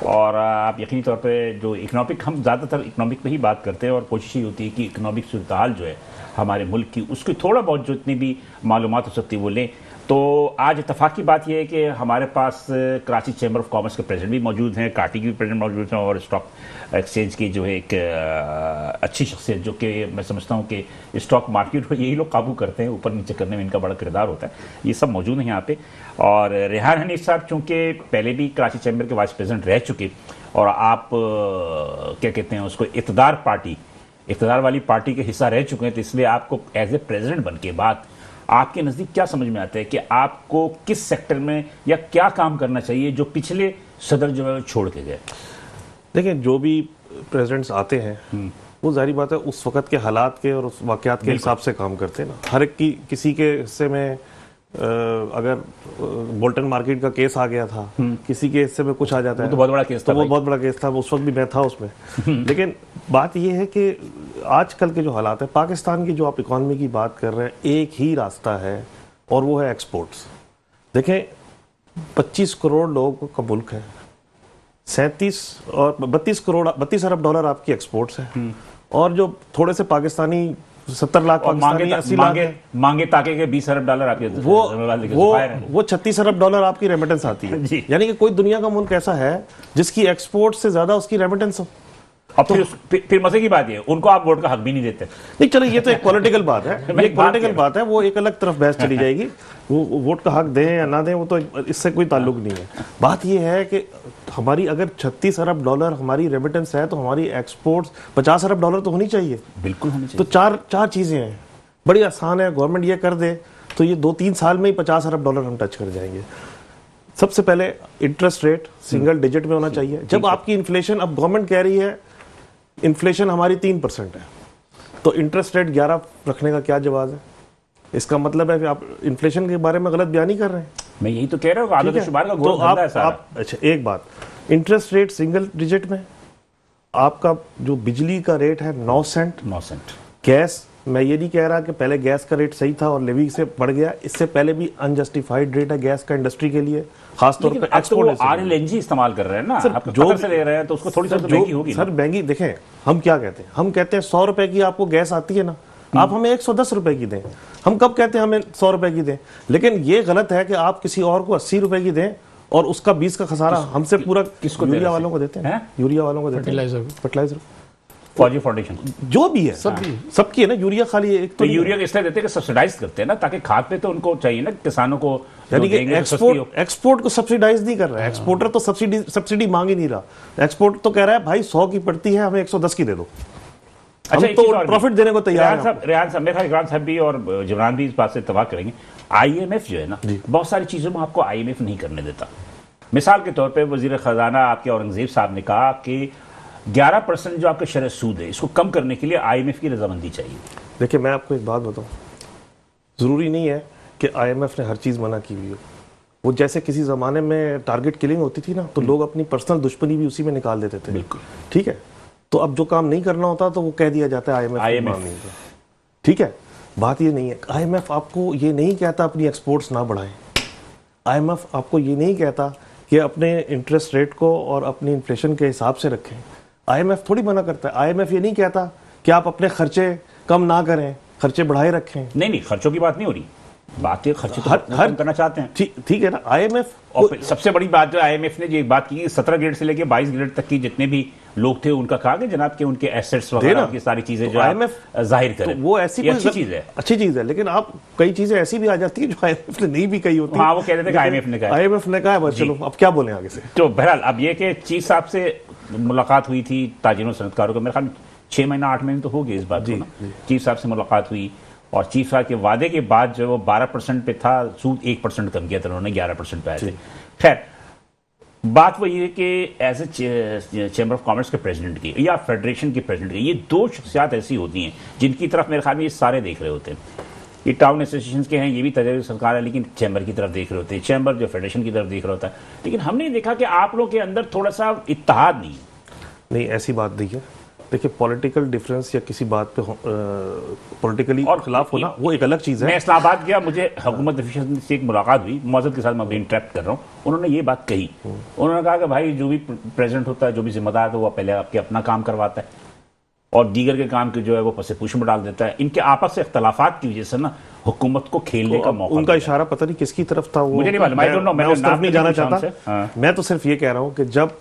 और आप यकीनी तौर पे जो इकनॉमिक, हम ज़्यादातर इकनॉमिक पे ही बात करते हैं और कोशिश ये होती है कि इकनॉमिक सूरत हाल जो है हमारे मुल्क की, उसकी थोड़ा बहुत जो इतनी भी मालूमात हो सकती है वो लें। तो आज इत्तफाक की बात यह है कि हमारे पास कराची चैम्बर ऑफ कॉमर्स के प्रेसिडेंट भी मौजूद हैं, काटी के भी प्रेसिडेंट मौजूद हैं और स्टॉक एक्सचेंज की जो है एक अच्छी शख्सियत, जो कि मैं समझता हूँ कि स्टॉक मार्केट को यही लोग काबू करते हैं, ऊपर नीचे करने में इनका बड़ा किरदार होता है। ये सब मौजूद हैं यहाँ पे। और रेहान हनीफ साहब चूँकि पहले भी कराची चैम्बर के वाइस प्रेसिडेंट रह चुके और आप क्या कहते हैं उसको, इक़्तिदार वाली पार्टी के हिस्सा रह चुके हैं, तो इसलिए आपको एज ए प्रेसिडेंट बन के बाद आपके नज़दीक क्या समझ में आता है कि आपको किस सेक्टर में या क्या काम करना चाहिए जो पिछले सदर जो है छोड़ के गए? देखिए, जो भी प्रेसिडेंट्स आते हैं वो जाहिर बात है उस वक्त के हालात के और उस वाक़यात के हिसाब से काम करते हैं ना। हर एक की किसी के हिस्से में अगर बोल्टन मार्केट का केस आ गया था, किसी के हिस्से में कुछ आ जाता है, तो बहुत बड़ा केस था, तो वो बहुत बड़ा केस था, उस वक्त भी मैं था उसमें। लेकिन बात ये है कि आजकल के जो हालात है, पाकिस्तान की जो आप इकॉनमी की बात कर रहे हैं, एक ही रास्ता है और वो है एक्सपोर्ट्स। देखें, 25 करोड़ लोगों का मुल्क है, 37 और 32 अरब डॉलर आपकी एक्सपोर्ट्स है, और जो थोड़े से पाकिस्तानी 70 लाख पाकिस्तानी 80 लाख मांगे ताके के 20 अरब डॉलर आपके वो 36 अरब डॉलर आपकी रेमिटेंस आती है। यानी कि कोई दुनिया का मुल्क ऐसा है जिसकी एक्सपोर्ट से ज्यादा उसकी रेमिटेंस हो। अब फिर मजे की बात है, उनको आप वोट का हक भी नहीं देते। नहीं, चलो ये तो एक पॉलिटिकल बात है, ये एक पॉलिटिकल बात है, वो एक अलग तरफ बहस चली जाएगी। वो वोट का हक दें या ना दें, वो तो इससे कोई ताल्लुक नहीं है। बात ये है कि हमारी अगर 36 अरब डॉलर हमारी रेमिटेंस है, तो हमारी एक्सपोर्ट्स 50 अरब डॉलर तो होनी चाहिए। बिल्कुल होनी चाहिए। तो चार चीजें हैं, बड़ी आसान है, गवर्नमेंट ये कर दे तो ये 2-3 साल में ही $50 अरब हम टच कर जाएंगे। सबसे पहले इंटरेस्ट रेट सिंगल डिजिट में होना चाहिए। जब आपकी इन्फ्लेशन, अब गवर्नमेंट कह रही है इन्फ्लेशन हमारी 3% है, तो इंटरेस्ट रेट 11 रखने का क्या जवाब है? इसका मतलब है कि आप इन्फ्लेशन के बारे में गलत बयान ही कर रहे हैं। मैं यही तो कह रहा हूँ, आदत शुमार का तो घोर धंधा है सारा। अच्छा, एक बात, इंटरेस्ट रेट सिंगल डिजिट में, आपका जो बिजली का रेट है 9 सेंट, 9 सेंट। गैस, मैं ये नहीं कह रहा कि पहले गैस का रेट सही था और लेवी से बढ़ गया, इससे पहले भी अनजस्टिफाइड रेट है गैस का इंडस्ट्री के लिए, खासतौर लेकिन पर अब तो वो एक्सपोर्ट। RLNG इस्तेमाल कर रहे हैं ना, आप जो कतर से ले रहे हैं तो उसको थोड़ी सी तो महंगी होगी ना। सर महंगी, देखें हम क्या कहते हैं, हम कहते हैं 100 रुपए की आपको गैस आती है ना, आप हमें 110 रुपए की दें। हम कब कहते हैं हमें 100 रुपए की दें? लेकिन ये गलत है कि आप किसी और को 80 रुपए की दें और उसका 20 का खसारा हमसे पूरा किसको दे यूरिया रहे वालों को देते हैं, हैं? यूरिया वालों को देते हैं, फर्टिलाइजर, फौजी फाउंडेशन जो भी है सबकी है ना। यूरिया खाली एक तो यूरिया इसलिए देते हैं कि सब्सिडाइज करते हैं ना, ताकि खाद पे तो उनको चाहिए ना, किसानों को यानी कि देंगे तो सस्ती हो। एक्सपोर्ट को सब्सिडाइज नहीं कर रहा है, एक्सपोर्टर तो सब्सिडी मांग ही नहीं रहा। एक्सपोर्ट तो कह रहा है भाई 100 की पड़ती है, हमें 110 की दे दो। अच्छा, हम एक चीज़ तो और भी। प्रॉफिट देने को तैयार हैं। रेहान साहब, मेरे ख्याल इकराम साहब भी और जमरान भी इस बात से इत्तेफाक करेंगे, IMF जो है ना, बहुत सारी चीजों में आपको IMF नहीं करने देता। मिसाल के तौर पे वजीर खजाना आपके औरंगजेब साहब ने कहा कि 11% जो आपका शरह सूद है, इसको कम करने के लिए IMF की रजामंदी चाहिए। देखिए, मैं आपको एक बात बताऊं, जरूरी नहीं है कि IMF ने हर चीज मना की हुई हो। वो जैसे किसी जमाने में टारगेट किलिंग होती थी ना, तो लोग अपनी पर्सनल दुश्मनी भी उसी में निकाल देते थे। बिल्कुल। ठीक है, तो अब जो काम नहीं करना होता तो वो कह दिया जाता है IMF नहीं है। ठीक है, बात ये नहीं है, IMF आपको ये नहीं कहता अपनी एक्सपोर्ट्स ना बढ़ाएं। IMF आपको ये नहीं कहता कि अपने इंटरेस्ट रेट को और अपनी इन्फ्लेशन के हिसाब से रखें। IMF थोड़ी मना करता है। IMF ये नहीं कहता कि आप अपने खर्चे कम ना करें, खर्चे बढ़ाए रखें। नहीं, खर्चों की बात नहीं हो रही, बात ये खर्चे तो कम करना चाहते हैं। ठीक है ना। IMF और फिर सबसे बड़ी बात जो IMF ने जो बात की, 17 ग्रेड से लेकर 22 ग्रेड तक की जितने भी लोग थे उनका कहा कि जनाब के उनके एसेट्स वगैरह की सारी चीजें जो IMF जाहिर करें, वो ऐसी अच्छी चीज है, अच्छी चीज है। लेकिन आप कई चीजें ऐसी भी आ जाती है जो IMF ने नहीं भी कही होती। हाँ, वो कह रहे थे कि IMF ने कहा, IMF ने कहा, बस चलो अब क्या बोले आगे से। तो बहरहाल अब ये कि चीफ साहब से मुलाकात हुई थी ताजिरों सनतकारों को, मेरे ख्याल 6 महीना 8 महीने तो हो गए इस बात को ना। चीफ साहब से मुलाकात हुई और चीफ साहब के वादे के बाद जो वो 12% पे था, सूद 1% कम किया था उन्होंने, 11% पे आए थे। खैर, बात वो ये है कि as a chamber of commerce के प्रेसिडेंट की या फेडरेशन के प्रेसिडेंट की, ये दो शख्सियात ऐसी होती हैं जिनकी तरफ मेरे ख्याल में ये सारे देख रहे होते हैं। ये टाउन एसोसिएशन के हैं, ये भी तजर्बे सरकार है, लेकिन चैम्बर की तरफ देख रहे होते हैं, चैम्बर जो फेडरेशन की तरफ देख रहा होता है। लेकिन हमने देखा कि आप लोग के अंदर थोड़ा सा इत्तेहाद नहीं, ऐसी बात नहीं है। देखिए, पॉलिटिकल डिफरेंस या किसी बात पे पॉलिटिकली और खिलाफ होना वो एक अलग चीज है। मैं इस्लामाबाद गया, मुझे हुकूमत ऑफिशियल से एक मुलाकात हुई, मौजूद के साथ मैं इंटरेक्ट कर रहा हूँ, उन्होंने ये बात कही। उन्होंने कहा कि भाई जो भी प्रेसिडेंट होता है, जो भी जिम्मेदार है, वो पहले आपके अपना काम करवाता है और दीगर के काम के जो है वो पसे पूछ में डाल देता है। इनके आपस से इख्तलाफात की वजह से ना हुकूमत को खेलने का मौका उनका इशारा पता नहीं किसकी तरफ था, वो मुझे नहीं मालूम, मैं उस तरफ नहीं जाना चाहता। मैं तो सिर्फ ये कह रहा हूँ कि जब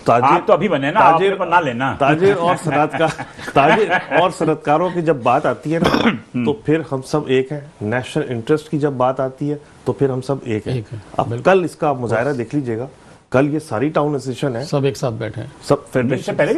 आप तो अभी बने ना, आप अपने पर ना लेना। ताजिर और सनतकारों की जब बात आती है ना, तो फिर हम सब एक हैं। नेशनल इंटरेस्ट की जब बात आती है तो फिर हम सब एक हैं। अब कल इसका आप मुजाहरा देख लीजिएगा, कल ये सारी टाउन एसोसिएशन है, सब एक साथ बैठे हैं, सब फेडरेशन पहले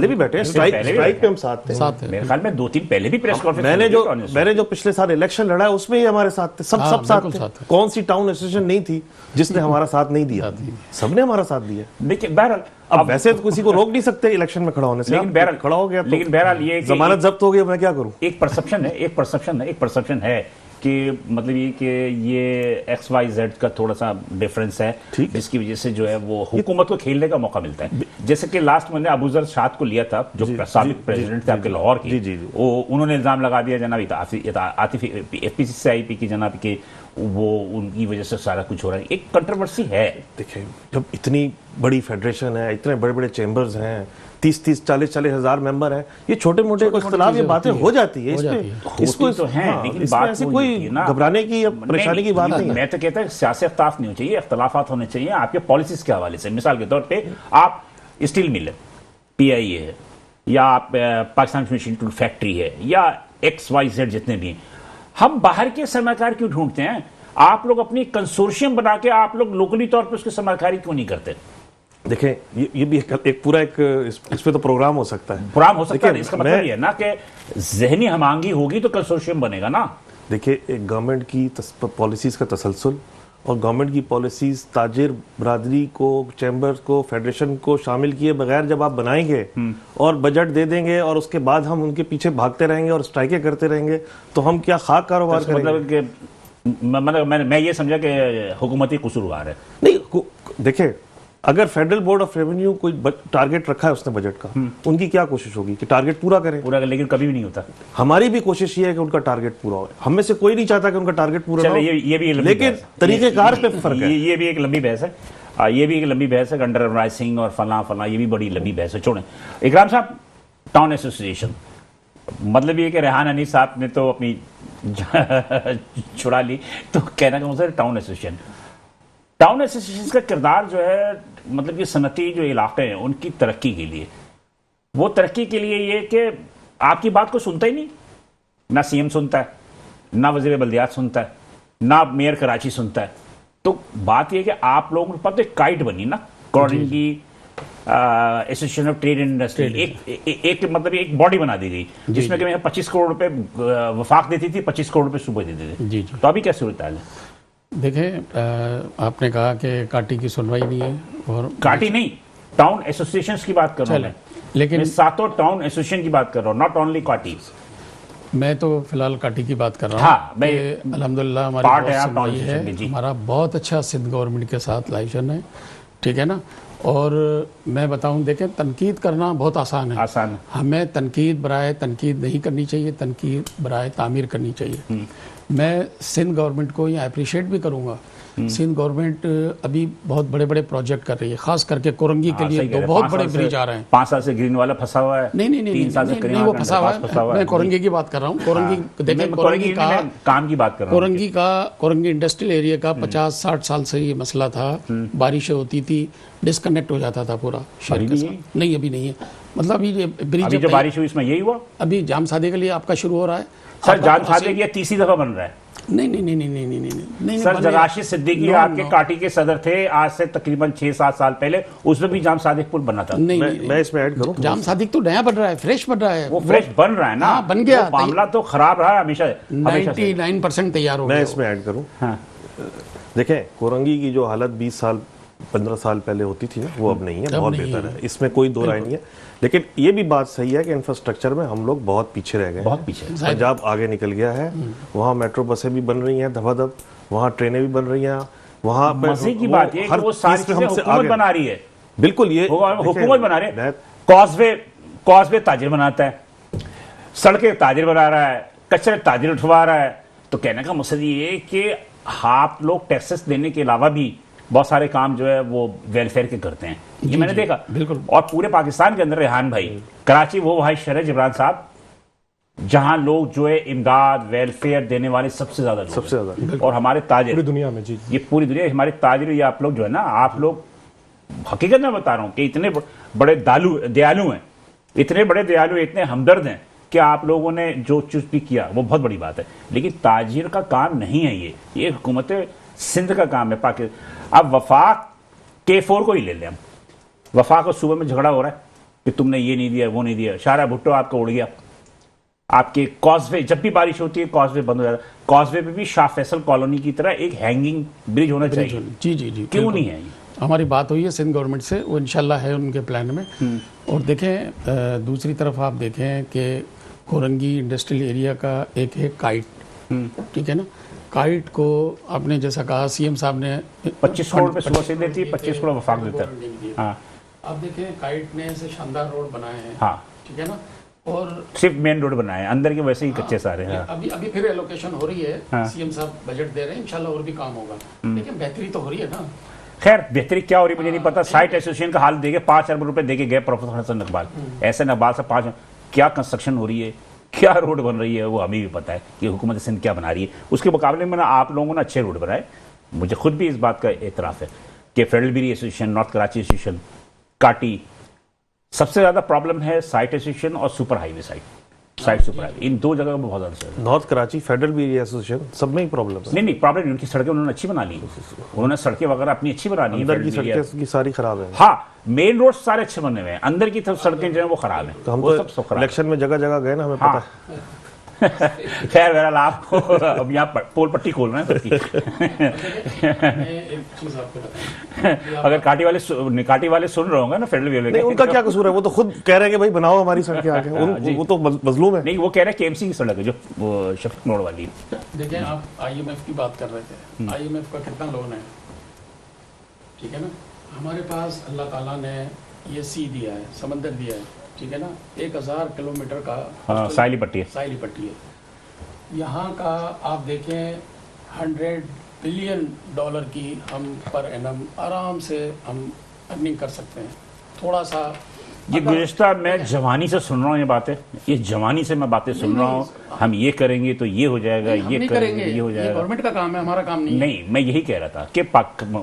भी बैठे हैं, स्ट्राइक पे हम साथ थे। मेरे ख्याल में 2-3 पहले भी प्रेस कॉन्फ्रेंस मैंने जो पिछले साल इलेक्शन लड़ा है उसमें ही हमारे साथ थे, सब साथ थे। कौन सी टाउन एसोसिएशन नहीं थी जिसने हमारा साथ नहीं दिया? सबने हमारा साथ दिया। लेकिन बहरहाल अब वैसे तो किसी को रोक नहीं सकते इलेक्शन में खड़ा होने से, लेकिन बहरहाल खड़ा हो गया, लेकिन बहरहाल ये जमानत जब्त हो गई, मैं क्या करूं? एक परसेप्शन है कि मतलब ये कि ये XYZ का थोड़ा सा डिफरेंस है, जिसकी वजह से जो है वो हुकूमत को खेलने का मौका मिलता है। जैसे कि लास्ट मैंने अबूजर शाद को लिया था, जो साबिक प्रेसिडेंट थे आपके लाहौर के, वो उन्होंने इल्जाम लगा दिया जनाब आतिफ FPCCIP की जनाब के, वो उनकी वजह से सारा कुछ हो रहा है। एक कंट्रोवर्सी है। देखिए, जब इतनी बड़ी फेडरेशन है, इतने बड़े बड़े चैम्बर्स हैं, 30-30, 40-40 हजार मेंबर है, ये छोटे मोटे इख्तिलाफ, ये बातें हो जाती है। इसको तो है, लेकिन बात ऐसी कोई घबराने की या परेशानी की बात नहीं है। मैं तो कहता हूं सियासी इख्तिलाफ नहीं होना चाहिए, इख्तिलाफात होने चाहिए आपके पॉलिसीज के हवाले से। मिसाल के तौर पे आप स्टील मिल है, PIA है, या आप पाकिस्तान इंस्टीट्यूट फैक्ट्री है, या XYZ जितने भी, हम बाहर के सरमाकार क्यों ढूंढते हैं? आप लोग अपनी कंसोर्शियम बना के आप लोग लोकली तौर पर उसकी सरमाकारी क्यों नहीं करते? देखें, ये भी एक पूरा इस पे तो प्रोग्राम हो सकता है। प्रोग्राम हो सकता है, इसका मतलब ये है ना कि जहनी हमांगी होगी तो कंसोर्शियम बनेगा ना। देखिए, एक गवर्नमेंट की पॉलिसीज़ का तसलसल और गवर्नमेंट की पॉलिसीज़ ताजिर बरादरी को, चैम्बर्स को, फेडरेशन को शामिल किए बगैर जब आप बनाएंगे और बजट दे देंगे और उसके बाद हम उनके पीछे भागते रहेंगे और स्ट्राइकें करते रहेंगे, तो हम क्या खाक कारोबार करेंगे? मतलब कि मैं ये समझा कि हुकूमती कसूरवार है। नहीं, देखिए, अगर फेडरल बोर्ड ऑफ रेवेन्यू कोई टारगेट रखा है उसने बजट का, उनकी क्या कोशिश होगी कि टारगेट पूरा करें। पूरा कर, लेकिन कभी भी नहीं होता। हमारी भी कोशिश ये है कि उनका टारगेट पूरा हो। हम में से कोई नहीं चाहता कि उनका टारगेट पूरा हो, ये भी लेकिन तरीकेकार पे फर्क है। ये भी एक लंबी बहस है। ये भी एक लंबी बहस है, अंडर राइसिंग और फला ये भी बड़ी लंबी बहस है। छोड़ें। इकराम साहब, टाउन एसोसिएशन, मतलब ये कि रेहान हनी साहब ने तो अपनी छुड़ा ली, तो कहना का मतलब टाउन एसोसिएशन का किरदार जो है, मतलब ये सनती जो इलाके हैं उनकी तरक्की के लिए, वो तरक्की के लिए ये कि आपकी बात को सुनता ही नहीं, ना सीएम सुनता है, ना वजीर बल्दियात सुनता है, ना मेयर कराची सुनता है। तो बात ये कि आप लोगों के पास एक काइट बनी ना, Korangi association of trade and industry, एक मतलब एक बॉडी बना दी गई जिसमें कि 25 करोड़ रुपए वफाक देती थी, 25 करोड़ रुपए सूबे देते थे। जी। तो अभी क्या सूरत हाल है? देखें, आपने कहा कि काटी की सुनवाई नहीं है, और काटी नहीं, टाउन एसोसिएशन की बात कर रहा हूं मैं, लेकिन मैं सातों टाउन एसोसिएशन की बात कर रहा हूँ, नॉट ओनली काटी। मैं तो फिलहाल काटी की बात कर रहा हूँ। हाँ, मैं अल्हम्दुलिल्लाह हमारी पार्ट बहुत है आप सुनवाई टाउन है, एसोसिएशन की। हमारा बहुत अच्छा सिंध गवर्नमेंट के साथ लाइजन है, ठीक है ना। और मैं बताऊं, देखें, तनकीद करना बहुत आसान है। आसान है। हमें तनकीद बराए तनकीद नहीं करनी चाहिए, तनकीद बराए तामीर करनी चाहिए। मैं सिंध गवर्नमेंट को यहाँ अप्रिशिएट भी करूँगा। सिंध गवर्नमेंट अभी बहुत बड़े बड़े प्रोजेक्ट कर रही है, खास करके कोरंगी के लिए दो बहुत बड़े ब्रिज आ रहे हैं। 5 साल से ग्रीन वाला फंसा हुआ है। नहीं, 3 साल से नहीं, वो फंसा हुआ है। मैं कोरंगी की बात कर रहा हूँ। कोरंगी, देखिए, कोरंगी का काम की बात कर रहा हूँ। कोरंगी इंडस्ट्रियल एरिया का 50-60 साल से ये मसला था। बारिशें होती थी, डिस्कनेक्ट हो जाता था पूरा शहर के साथ। नहीं, अभी नहीं है। मतलब अभी ये ब्रिज जो बारिश हुई इसमें यही हुआ। अभी जाम सादे के लिए आपका शुरू हो रहा है सर। जाम सादे की 30वीं दफा बन रहा है। नहीं सर, जराशी सिद्दीकी आपके काटी के सदर थे आज से तकरीबन 6-7 साल पहले, उसमें भी जाम सादिक पुल बना था। मैं इसमें ऐड करूं, जाम सादिक तो नया बन रहा है, फ्रेश बन रहा है। वो फ्रेश बन रहा है ना। हाँ, बन गया। मामला तो खराब रहा है हमेशा 99% तैयार हो गया। मैं इसमें ऐड करूं। हाँ। देखें, कोरंगी की जो हालत 15 साल पहले होती थी ना, वो अब नहीं है, बहुत बेहतर है, इसमें कोई दो राय नहीं है। लेकिन ये भी बात सही है कि इंफ्रास्ट्रक्चर में हम लोग बहुत पीछे रह गए, बहुत पीछे। पंजाब आगे निकल गया है, वहाँ मेट्रो बसें भी बन रही हैं धबाधब, वहाँ ट्रेनें भी बन रही हैं, वहाँ पे मजे की बात है कि वो सारी चीजें हुकूमत बना रही है। बिल्कुल, ये हुकूमत बना रही है। कॉजवे ताजिर बनाता है, सड़कें ताजिर बना रहा है, कचरे ताजिर उठवा रहा है। तो कहने का मकसद ये है कि आप लोग टैक्सेस देने के अलावा भी बहुत सारे काम जो है वो वेलफेयर के करते हैं। ये मैंने देखा बिल्कुल। और पूरे पाकिस्तान के अंदर रेहान भाई, कराची वो भाई शहर है जिब्रान साहब, जहां लोग जो है इमदाद वेलफेयर देने वाले सबसे ज्यादा और हमारे ताजिर पूरी दुनिया में। जी, ये पूरी दुनिया हमारे ताजिर, ये आप लोग जो है ना, आप लोग हकीकत में बता रहा हूं कि इतने बड़े दयालु हैं, इतने बड़े दयालु, इतने हमदर्द हैं कि आप लोगों ने जो चीज भी किया वो बहुत बड़ी बात है। लेकिन ताजिर का काम नहीं है ये हुकूमत सिंध का काम है। पाकिस्तान अब वफाक K4 को ही ले लें, हम वफाक और सूबे में झगड़ा हो रहा है कि तुमने ये नहीं दिया, वो नहीं दिया। शारा भुट्टो आपका उड़ गया। आपके कॉजवे, जब भी बारिश होती है कॉजवे बंद हो जाता है। कॉजवे पे भी शाह फैसल कॉलोनी की तरह एक हैंगिंग ब्रिज होना चाहिए। जी, क्यों नहीं है? हमारी बात हुई है सिंध गवर्नमेंट से, वो इंशाल्लाह है उनके प्लान में। और देखें, दूसरी तरफ आप देखें कि कोरंगी इंडस्ट्रियल एरिया का एक है काइट, ठीक है ना। काइट को आपने जैसा कहा, सीएम साहब ने 25 करोड़ रुपए सुबह से देती है, 25 करोड़ वफाक देता है। हाँ, अब देखें, काइट ने ऐसे शानदार रोड बनाए हैं, हाँ, ठीक है ना। और सिर्फ मेन रोड बनाए हैं, अंदर के वैसे ही कच्चे सारे हैं। अभी फिर एलोकेशन हो रही है। हाँ। सीएम साहब बजट दे रहे हैं, इंशाल्लाह और भी काम होगा। लेकिन बेहतरी तो हो रही है ना। खैर, बेहतरी क्या हो रही मुझे नहीं पता। साइट एसोसिएशन का हाल देखे, 5 अरब रुपए देके गए प्रोफेसर हसन इकबाल। ऐसे इकबाल से 5, क्या कंस्ट्रक्शन हो रही है, क्या रोड बन रही है, वो हमें भी पता है कि हुकूमत सिंध क्या बना रही है। उसके मुकाबले में ना आप लोगों ने अच्छे रोड बनाए। मुझे खुद भी इस बात का एतराफ़ है कि फेडरल बिरी एसोसिएशन, नॉर्थ कराची एसोसिएशन, काटी, सबसे ज़्यादा प्रॉब्लम है साइट एसोसिएशन और super highway site super highway, इन 2 जगह में बहुत ज़्यादा। नॉर्थ कराची फेडरल बिरी एसोसिएशन, सब में ही प्रॉब्लम है। नहीं, प्रॉब्लम उनकी सड़कें उन्होंने अच्छी बना ली, उन्होंने सड़कें वगैरह अपनी अच्छी बना ली। अंदर की सड़कें की सारी खराब है। हाँ, मेन रोड सारे अच्छे बने हुए हैं, अंदर की तरफ सड़कें जो है वो खराब है। तो हम तो इलेक्शन में जगह जगह गए ना, हमें पता है। खैर बहरहाल आपको अब यहाँ पोल पट्टी खोल रहे हैं सबकी। मैं एक चीज आपको बताऊं, अगर काटी वाले सुन रहे होंगे ना फेडरल नहीं, रेलवे उनका क्या कसूर है? वो तो खुद कह रहे हैं कि भाई बनाओ हमारी सड़कें आगे। वो तो मजलूम है। नहीं, वो कह रहे हैं केएमसी की सड़क है जो वो शफीक मोड़ वाली। देखें, आप आईएमएफ की बात कर रहे थे, आईएमएफ का कितना लोन है, ठीक है ना? हमारे पास अल्लाह ताला ने ये सी दिया है, समंदर दिया है, ठीक है ना? 1000 किलोमीटर का साइली पट्टी है। साइली पट्टी है। यहाँ का आप देखें, $100 बिलियन की हम पर एनम आराम से हम अर्निंग कर सकते हैं। थोड़ा सा ये गुज़िश्ता मैं जवानी से सुन रहा हूँ ये बातें, ये जवानी से मैं बातें सुन रहा हूँ, हम ये करेंगे तो ये हो जाएगा, हम ये नहीं करेंगे ये हो ये जाएगा। गवर्नमेंट का काम है, हमारा काम नहीं है। नहीं, मैं यही कह रहा था कि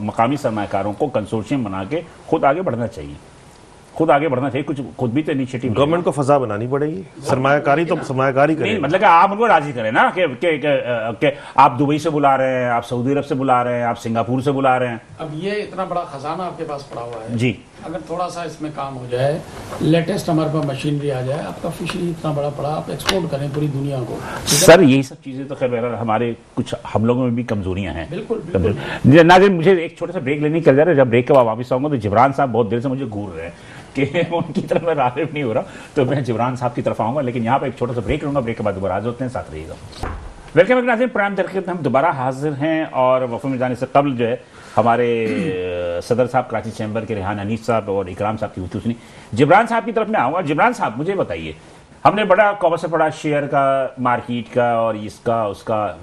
मकामी सरमाकारों को कंसोर्शियम बना के खुद आगे बढ़ना चाहिए, खुद आगे बढ़ना चाहिए, कुछ खुद भी तो इनिशिएटिव। गवर्नमेंट को फजा बनानी पड़ेगी, सरमायाकारी तो सरमायाकारी नहीं, करेगी। मतलब कि आप उनको राजी करें ना कि आप दुबई से बुला रहे हैं, आप सऊदी अरब से बुला रहे हैं, आप सिंगापुर से बुला रहे हैं। अब ये इतना बड़ा खजाना आपके पास पड़ा हुआ है जी, अगर थोड़ा सा इसमें काम हो जाए, लेटेस्ट हमारे पास मशीनरी आ जाए, आपका फिशरी इतना बड़ा पड़ा, आप एक्सपोर्ट करें पूरी दुनिया को। सर यही सब चीजें तो खैर बहरहाल हमारे कुछ हम लोगों में भी कमजोरियां हैं। बिल्कुल नाज़रीन, मुझे एक छोटा सा ब्रेक लेने की जा रहा है। जब ब्रेक के बाद वापस आऊंगा तो जिब्रान साहब बहुत देर से मुझे घूर रहे हैं कि उनकी तरफ मैं राग़िब नहीं हो रहा, तो मैं जिब्रान साहब की तरफ आऊंगा, लेकिन यहाँ पे एक छोटा सा ब्रेक लूंगा। ब्रेक के बाद दोबारा हाजिर होते हैं, साथ रहिएगा। वेलकम नाज़रीन, प्रोग्राम दरख़त हम दोबारा हाजिर हैं और वफ़द में जाने से कबल जो है हमारे सदर साहब कराची चैम्बर के रेहान अनीस साहब और इकराम साहब की गुफ्तगू सुनी। जिब्रान साहब की तरफ में आऊँगा। जिब्रान साहब, मुझे बताइए, हमने बड़ा कॉमर्स से पढ़ा, शेयर का, मार्केट का और इसका उसका,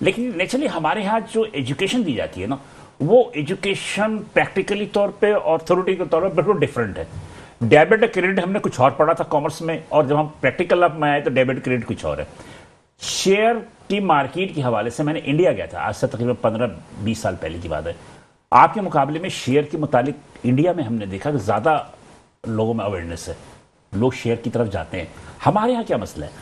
लेकिन नेचुरली हमारे यहाँ जो एजुकेशन दी जाती है ना, वो एजुकेशन प्रैक्टिकली तौर पे और थ्योरेटिकल तौर पे बिल्कुल डिफरेंट है। डेबिट और क्रेडिट हमने कुछ और पढ़ा था कॉमर्स में, और जब हम प्रैक्टिकल में आए तो डेबिट क्रेडिट कुछ और है। शेयर की मार्केट के हवाले से मैंने इंडिया गया था, आज से तकरीबन 15-20 साल पहले की बात है। आपके मुकाबले में शेयर के मुतालिक इंडिया में हमने देखा कि ज़्यादा लोगों में अवेयरनेस है, लोग शेयर की तरफ जाते हैं। हमारे यहाँ क्या मसला है?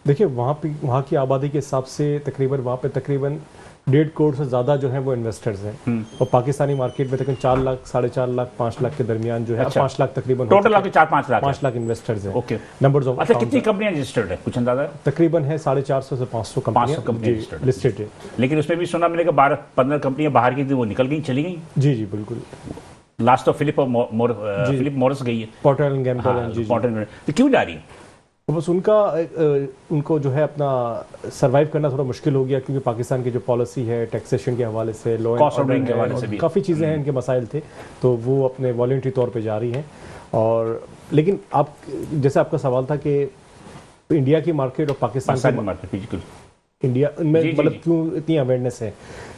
देखिए, वहाँ की आबादी के हिसाब से वहाँ पे तकरीबन 1.5 करोड़ से ज़्यादा जो है वो इन्वेस्टर्स हैं, और पाकिस्तानी मार्केट में तकरीबन 4 लाख, 4.5 लाख, 5 लाख के दरमियान जो है, अच्छा। 5 लाख तकरीबन टोटल आपके 4-5 लाख 5 लाख इन्वेस्टर्स हैं। ओके, नंबर्स ऑफ अच्छा, कितनी कंपनियां रजिस्टर्ड है, कुछ अंदाजा है? तकरीबन है 450 से 500 कंपनियां लिस्टेड है। लेकिन उसमें भी सुना मैंने कि 12-15 कंपनियां बाहर की थी, वो निकल गई, चली गई। जी जी बिल्कुल। लास्ट तो फिलिप मॉरिस गई है, पोर्टर एंड गैम्बल। जी, तो क्यों जा रही है? तो बस उनको जो है अपना सरवाइव करना थोड़ा मुश्किल हो गया, क्योंकि पाकिस्तान की जो पॉलिसी है टैक्सेशन के हवाले से, लॉ एंड ऑर्डर के हवाले से भी काफ़ी चीज़ें हैं, इनके मसाइल थे, तो वो अपने वॉलंटरी तौर पे जा रही हैं। और लेकिन आप, जैसे आपका सवाल था कि इंडिया की मार्केट और पाकिस्तान की मार्केट, बिल्कुल इंडिया में मतलब क्यों इतनी अवेयरनेस है,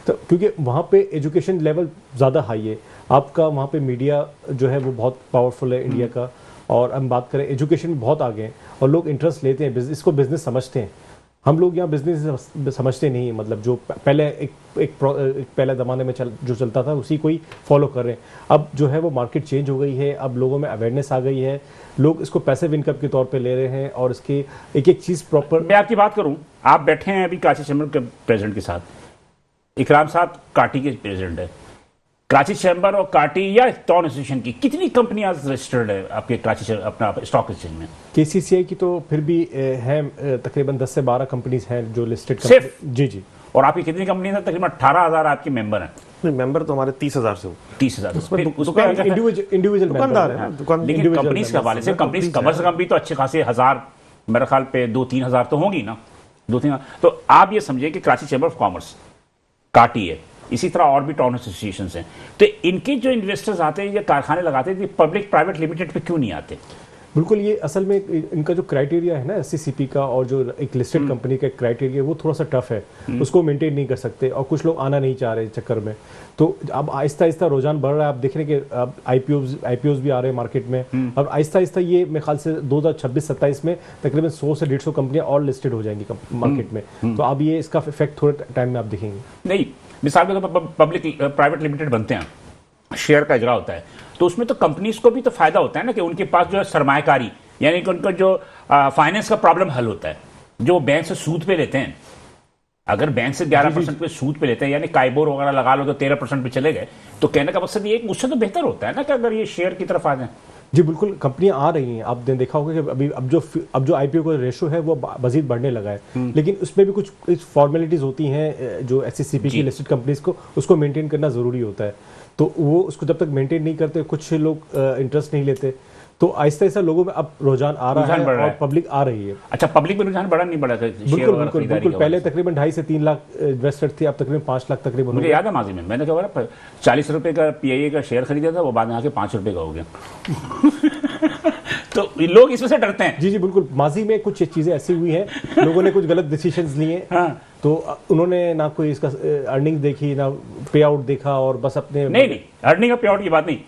तो क्योंकि वहाँ पे एजुकेशन लेवल ज़्यादा हाई है। आपका वहाँ पे मीडिया जो है वो बहुत पावरफुल है इंडिया का, और हम बात करें एजुकेशन में बहुत आगे हैं, और लोग इंटरेस्ट लेते हैं, इसको बिजनेस समझते हैं। हम लोग यहाँ बिजनेस समझते नहीं है, मतलब जो पहले एक पहले ज़माने में जो चलता था उसी को ही फॉलो कर रहे हैं। अब जो है वो मार्केट चेंज हो गई है, अब लोगों में अवेयरनेस आ गई है, लोग इसको पैसिव इनकम के तौर पे ले रहे हैं, और इसकी एक एक चीज़ प्रॉपर। मैं आपकी बात करूं, आप बैठे हैं अभी कराची चैम्बर के प्रेसिडेंट के साथ, इकराम साहब काटी के प्रेसिडेंट है। कराची चैम्बर और काटी या टाउन एसोसिएशन की कितनी कंपनियां रजिस्टर्ड है आपके कराची अपना स्टॉक एक्सचेंज में? KCCI की तो फिर भी है तकरीबन 10 से 12 कंपनीज हैं जो लिस्टेड। सिर्फ? जी जी। और आपकी कितनी कंपनी है? तकरीबन 18,000 आपके मेंबर हैं। नहीं, मेंबर तो हमारे 30,000 से हो। 30,000 इंडिविजुअल दुकानदार है, दुकान। लेकिन कंपनीज के हवाले से कंपनीज कम से कम भी तो अच्छे खासे 1000, मेरे ख्याल पे 2-3 हज़ार तो होंगी ना, 2-3। तो आप ये समझिए कि कराची चैम्बर ऑफ कॉमर्स, काटी है, इसी तरह और भी टाउन एसोसिएशन हैं, तो इनके जो इन्वेस्टर्स आते हैं या कारखाने लगाते हैं, पब्लिक प्राइवेट लिमिटेड पे क्यों नहीं आते? बिल्कुल, ये असल में इनका जो क्राइटेरिया है ना SCCP का, और जो एक लिस्टेड कंपनी का क्राइटेरिया, वो थोड़ा सा टफ है, उसको मेंटेन नहीं कर सकते, और कुछ लोग आना नहीं चाह रहे चक्कर में। तो अब आहिस्ता आहिस्ता रुझान बढ़ रहा है। आप देख रहे हैं कि अब IPOs भी आ रहे हैं मार्केट में। अब आहिस्ता आहिस्ता ये मेरे ख्याल से 2026-27 में तकरीबन 100 से 150 कंपनियां और लिस्टेड हो जाएंगी मार्केट में। तो अब ये इसका इफेक्ट थोड़े टाइम में आप देखेंगे। नहीं, मिसाल के तौर पर पब्लिक प्राइवेट लिमिटेड बनते हैं, शेयर का इजरा होता है, तो उसमें तो कंपनीज को भी तो फायदा होता है ना कि उनके पास जो है सरमायाकारी, यानी कि उनका जो फाइनेंस का प्रॉब्लम हल होता है। जो बैंक से सूद पे लेते हैं, अगर बैंक से 11% पे सूद पे लेते हैं, यानी काइबोर वगैरह लगा लो तो 13% पे चले गए, तो कहने का मकसद ये उससे तो बेहतर होता है ना कि अगर ये शेयर की तरफ आ जाए। जी बिल्कुल, कंपनियां आ रही हैं। आपने देखा होगा कि अभी अब जो आईपीओ का रेशो है वो मजीद बढ़ने लगा है, लेकिन उसमें भी कुछ फॉर्मेलिटीज होती हैं जो एससीसीपी की लिस्टेड कंपनीज को उसको मेंटेन करना ज़रूरी होता है। तो वो उसको जब तक मेंटेन नहीं करते, कुछ लोग इंटरेस्ट नहीं लेते, तो आहिस्ता आहिस्ता लोगों में अब रुझान आ रहा है और पब्लिक आ रही है। अच्छा, पब्लिक में रुझान बढ़ा नहीं बढ़ा? बिल्कुल। पहले तकरीबन 2.5 से 3 लाख इन्वेस्टर थे, अब तकरीबन 5 लाख तकरीबन। मुझे याद है माजी में मैंने कहा 40 रुपए का पीआईए का शेयर खरीदा था, वो बाद में आके 5 रुपए का हो गया। तो लोग इसमें से डरते हैं। जी बिल्कुल, माजी में कुछ चीजें ऐसी हुई हैं, लोगों ने कुछ गलत डिसीजंस लिए। हाँ। तो उन्होंने ना कोई इसका अर्निंग देखी, ना पे आउट देखा, और बस अपने नहीं अर्निंग और पे आउट की बात नहीं।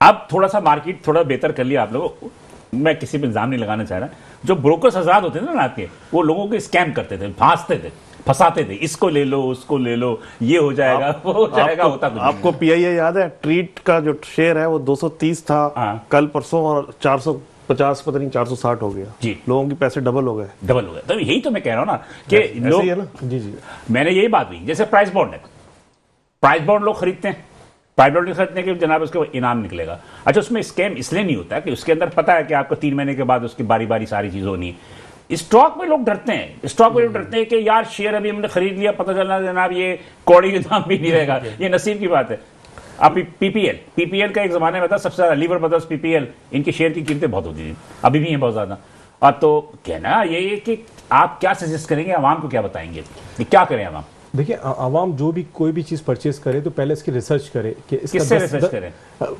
अब थोड़ा सा मार्केट थोड़ा बेहतर कर लिया आप लोगों, मैं किसी पे इल्जाम नहीं लगाना चाह रहा। जो ब्रोकर्स आजाद होते थे ना आपके, वो लोगों को स्कैम करते थे, फांसते थे, फंसाते थे, इसको ले लो उसको ले लो, ये हो जाएगा वो हो जाएगा, होता कुछ नहीं। आपको पीआईए याद है? ट्रीट का जो शेयर है वो 230 था कल परसों, और 450 पता नहीं 460 हो गया जी। लोगों के पैसे डबल हो गए। तो यही तो मैं कह रहा हूं ना कि लोग है ना? जी मैंने यही बात हुई। जैसे प्राइस बॉन्ड है, प्राइस बॉन्ड लोग खरीदते हैं, प्राइस बॉन्ड खरीदने के जनाब उसको इनाम निकलेगा। अच्छा, उसमें स्कैम इसलिए नहीं होता कि उसके अंदर पता है कि आपको 3 महीने के बाद उसकी बारी बारी सारी चीज होनी है। स्टॉक में लोग डरते हैं, स्टॉक में लोग डरते हैं कि यार शेयर अभी हमने खरीद लिया, पता चलना जनाब ये कौड़ी के दाम भी नहीं रहेगा, ये नसीब की बात है। आप पीपीएल का एक जमाने में था सबसे ज्यादा, लीवर ब्रदर्स, पीपीएल, इनकी शेयर की कीमतें बहुत होती थी, अभी भी हैं बहुत ज्यादा। और तो कहना ये कि आप क्या सजेस्ट करेंगे, आवाम को क्या बताएंगे कि क्या करें आवाम? देखिए, आवाम जो भी कोई भी चीज़ परचेज करे तो पहले इसकी रिसर्च करे कि इसका किससे रिसर्च करें?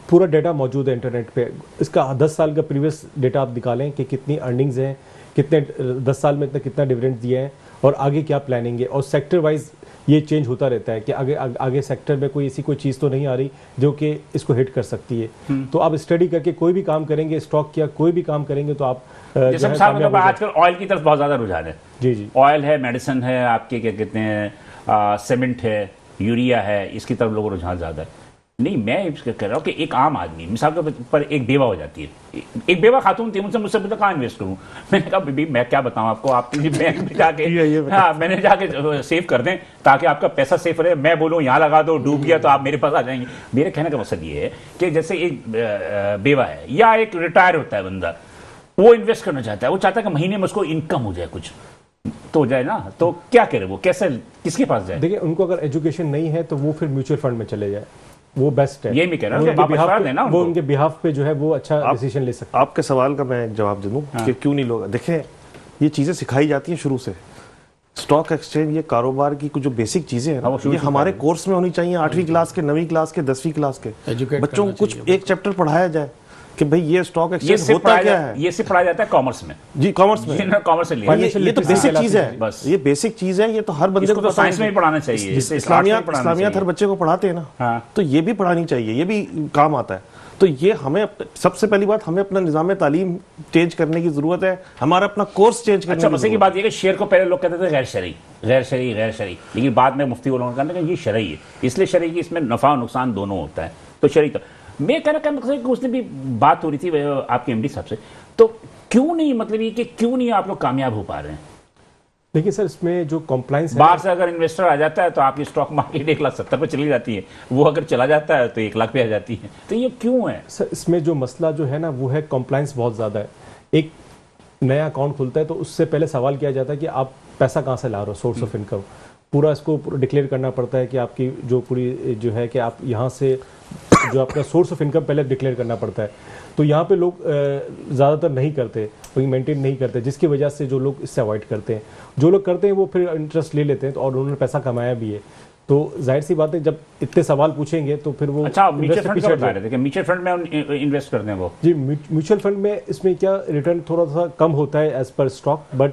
पूरा डेटा मौजूद है इंटरनेट पे। इसका 10 साल का प्रीवियस डेटा आप निकालें कि कितनी अर्निंग्स हैं, कितने 10 साल में कितना डिविडेंड दिए हैं, और आगे क्या प्लानिंग है। और सेक्टर वाइज ये चेंज होता रहता है कि आगे सेक्टर में कोई ऐसी कोई चीज़ तो नहीं आ रही जो कि इसको हिट कर सकती है। तो आप स्टडी करके कोई भी काम करेंगे, स्टॉक किया कोई भी काम करेंगे, तो आप जैसे मतलब आजकल ऑयल की तरफ बहुत ज्यादा रुझान है। जी ऑयल है, मेडिसिन है, आपके क्या कहते हैं, सीमेंट है, यूरिया है, इसकी तरफ लोगों को रुझान ज्यादा है। नहीं, मैं कह रहा हूँ कि एक आम आदमी, मिसाल के पर एक बेवा हो जाती है, एक बेवा खातून थी, मुझसे पूछा कहाँ इन्वेस्ट करूँ? मैंने कहा बीबी मैं क्या बताऊँ आपको, आप बैंक में जाके हाँ मैंने जाके सेव कर दें ताकि आपका पैसा सेफ रहे। मैं बोलूँ यहाँ लगा दो, डूब गया तो आप मेरे पास आ जाएंगे। मेरे कहने का मकसद ये है कि जैसे एक बेवा है या एक रिटायर होता है बंदा, वो इन्वेस्ट करना चाहता है, वो चाहता है कि महीने में उसको इनकम हो जाए, कुछ तो हो जाए ना, तो क्या करे वो, कैसे, किसके पास जाए? देखिए, उनको अगर एजुकेशन नहीं है तो वो फिर म्यूचुअल फंड में चले जाए, वो बेस्ट है। ये मैं कह रहा हूं वो उनके बिहाफ पे जो है वो अच्छा डिसीजन ले सकते हैं। आपके सवाल का मैं जवाब दे दूं कि क्यों नहीं लोग देखें, ये चीजें सिखाई जाती हैं शुरू से। स्टॉक एक्सचेंज, ये कारोबार की कुछ जो बेसिक चीजें हैं, ये हमारे कोर्स में होनी चाहिए। 8वीं क्लास के, 9वीं क्लास के, 10वीं क्लास के बच्चों को कुछ एक चैप्टर पढ़ाया जाए कि भाई ये स्टॉक एक्सचेंज होता क्या है। ये सिर्फ पढ़ाया जाता है कॉमर्स में। जी, कॉमर्स में, कॉमर्स से लिया। ये तो बेसिक चीज है, बस ये बेसिक चीज है, ये तो हर बंदे को साइंस में ही पढ़ाना चाहिए। इस्लामियात हर बच्चे को पढ़ाते हैं ना, तो ये भी पढ़ानी चाहिए, ये भी काम आता है। तो ये हमें सबसे पहली बात, हमें अपना निजाम तालीम चेंज करने की जरूरत है, हमारा अपना कोर्स चेंज करने की जरूरत है। की बात ये कि शेयर को पहले लोग कहते थे गैर शरई, लेकिन बाद में मुफ्ती उलमा कहने लगे ये शरई है, इसलिए शरई की इसमें नफा और नुकसान दोनों होता है, तो शरई। तो मैं कहना कि उसने भी बात हो रही थी आपके एमडी साहब से, तो क्यों नहीं, मतलब ये कि क्यों नहीं आप लोग कामयाब हो पा रहे हैं? देखिए सर, इसमें जो कॉम्प्लाइंस बाहर से अगर इन्वेस्टर आ जाता है तो आपकी स्टॉक मार्केट 1,70,000 पे चली जाती है, वो अगर चला जाता है तो 1,00,000 पे आ जाती है, तो ये क्यों है? सर, इसमें जो मसला जो है ना वो है कॉम्प्लाइंस बहुत ज़्यादा है। एक नया अकाउंट खुलता है तो उससे पहले सवाल किया जाता है कि आप पैसा कहाँ से ला रहे हो, सोर्स ऑफ इनकम। पूरा इसको डिक्लेयर करना पड़ता है कि आपकी जो पूरी जो है कि आप यहाँ से जो अपना सोर्स ऑफ इनकम पहले डिक्लेयर करना पड़ता है। तो यहाँ पे लोग ज़्यादातर नहीं करते, मेंटेन नहीं करते, जिसकी वजह से जो लोग इससे अवॉइड करते हैं। जो लोग करते हैं वो फिर इंटरेस्ट ले लेते हैं, तो और उन्होंने पैसा कमाया भी है। तो जाहिर सी बात है, जब इतने सवाल पूछेंगे तो फिर वो म्यूचुअल फंड का बता रहे थे कि म्यूचुअल फंड में इन्वेस्ट करते हैं वो। जी, म्यूचुअल फंड में इसमें क्या रिटर्न थोड़ा सा कम होता है एज पर स्टॉक, बट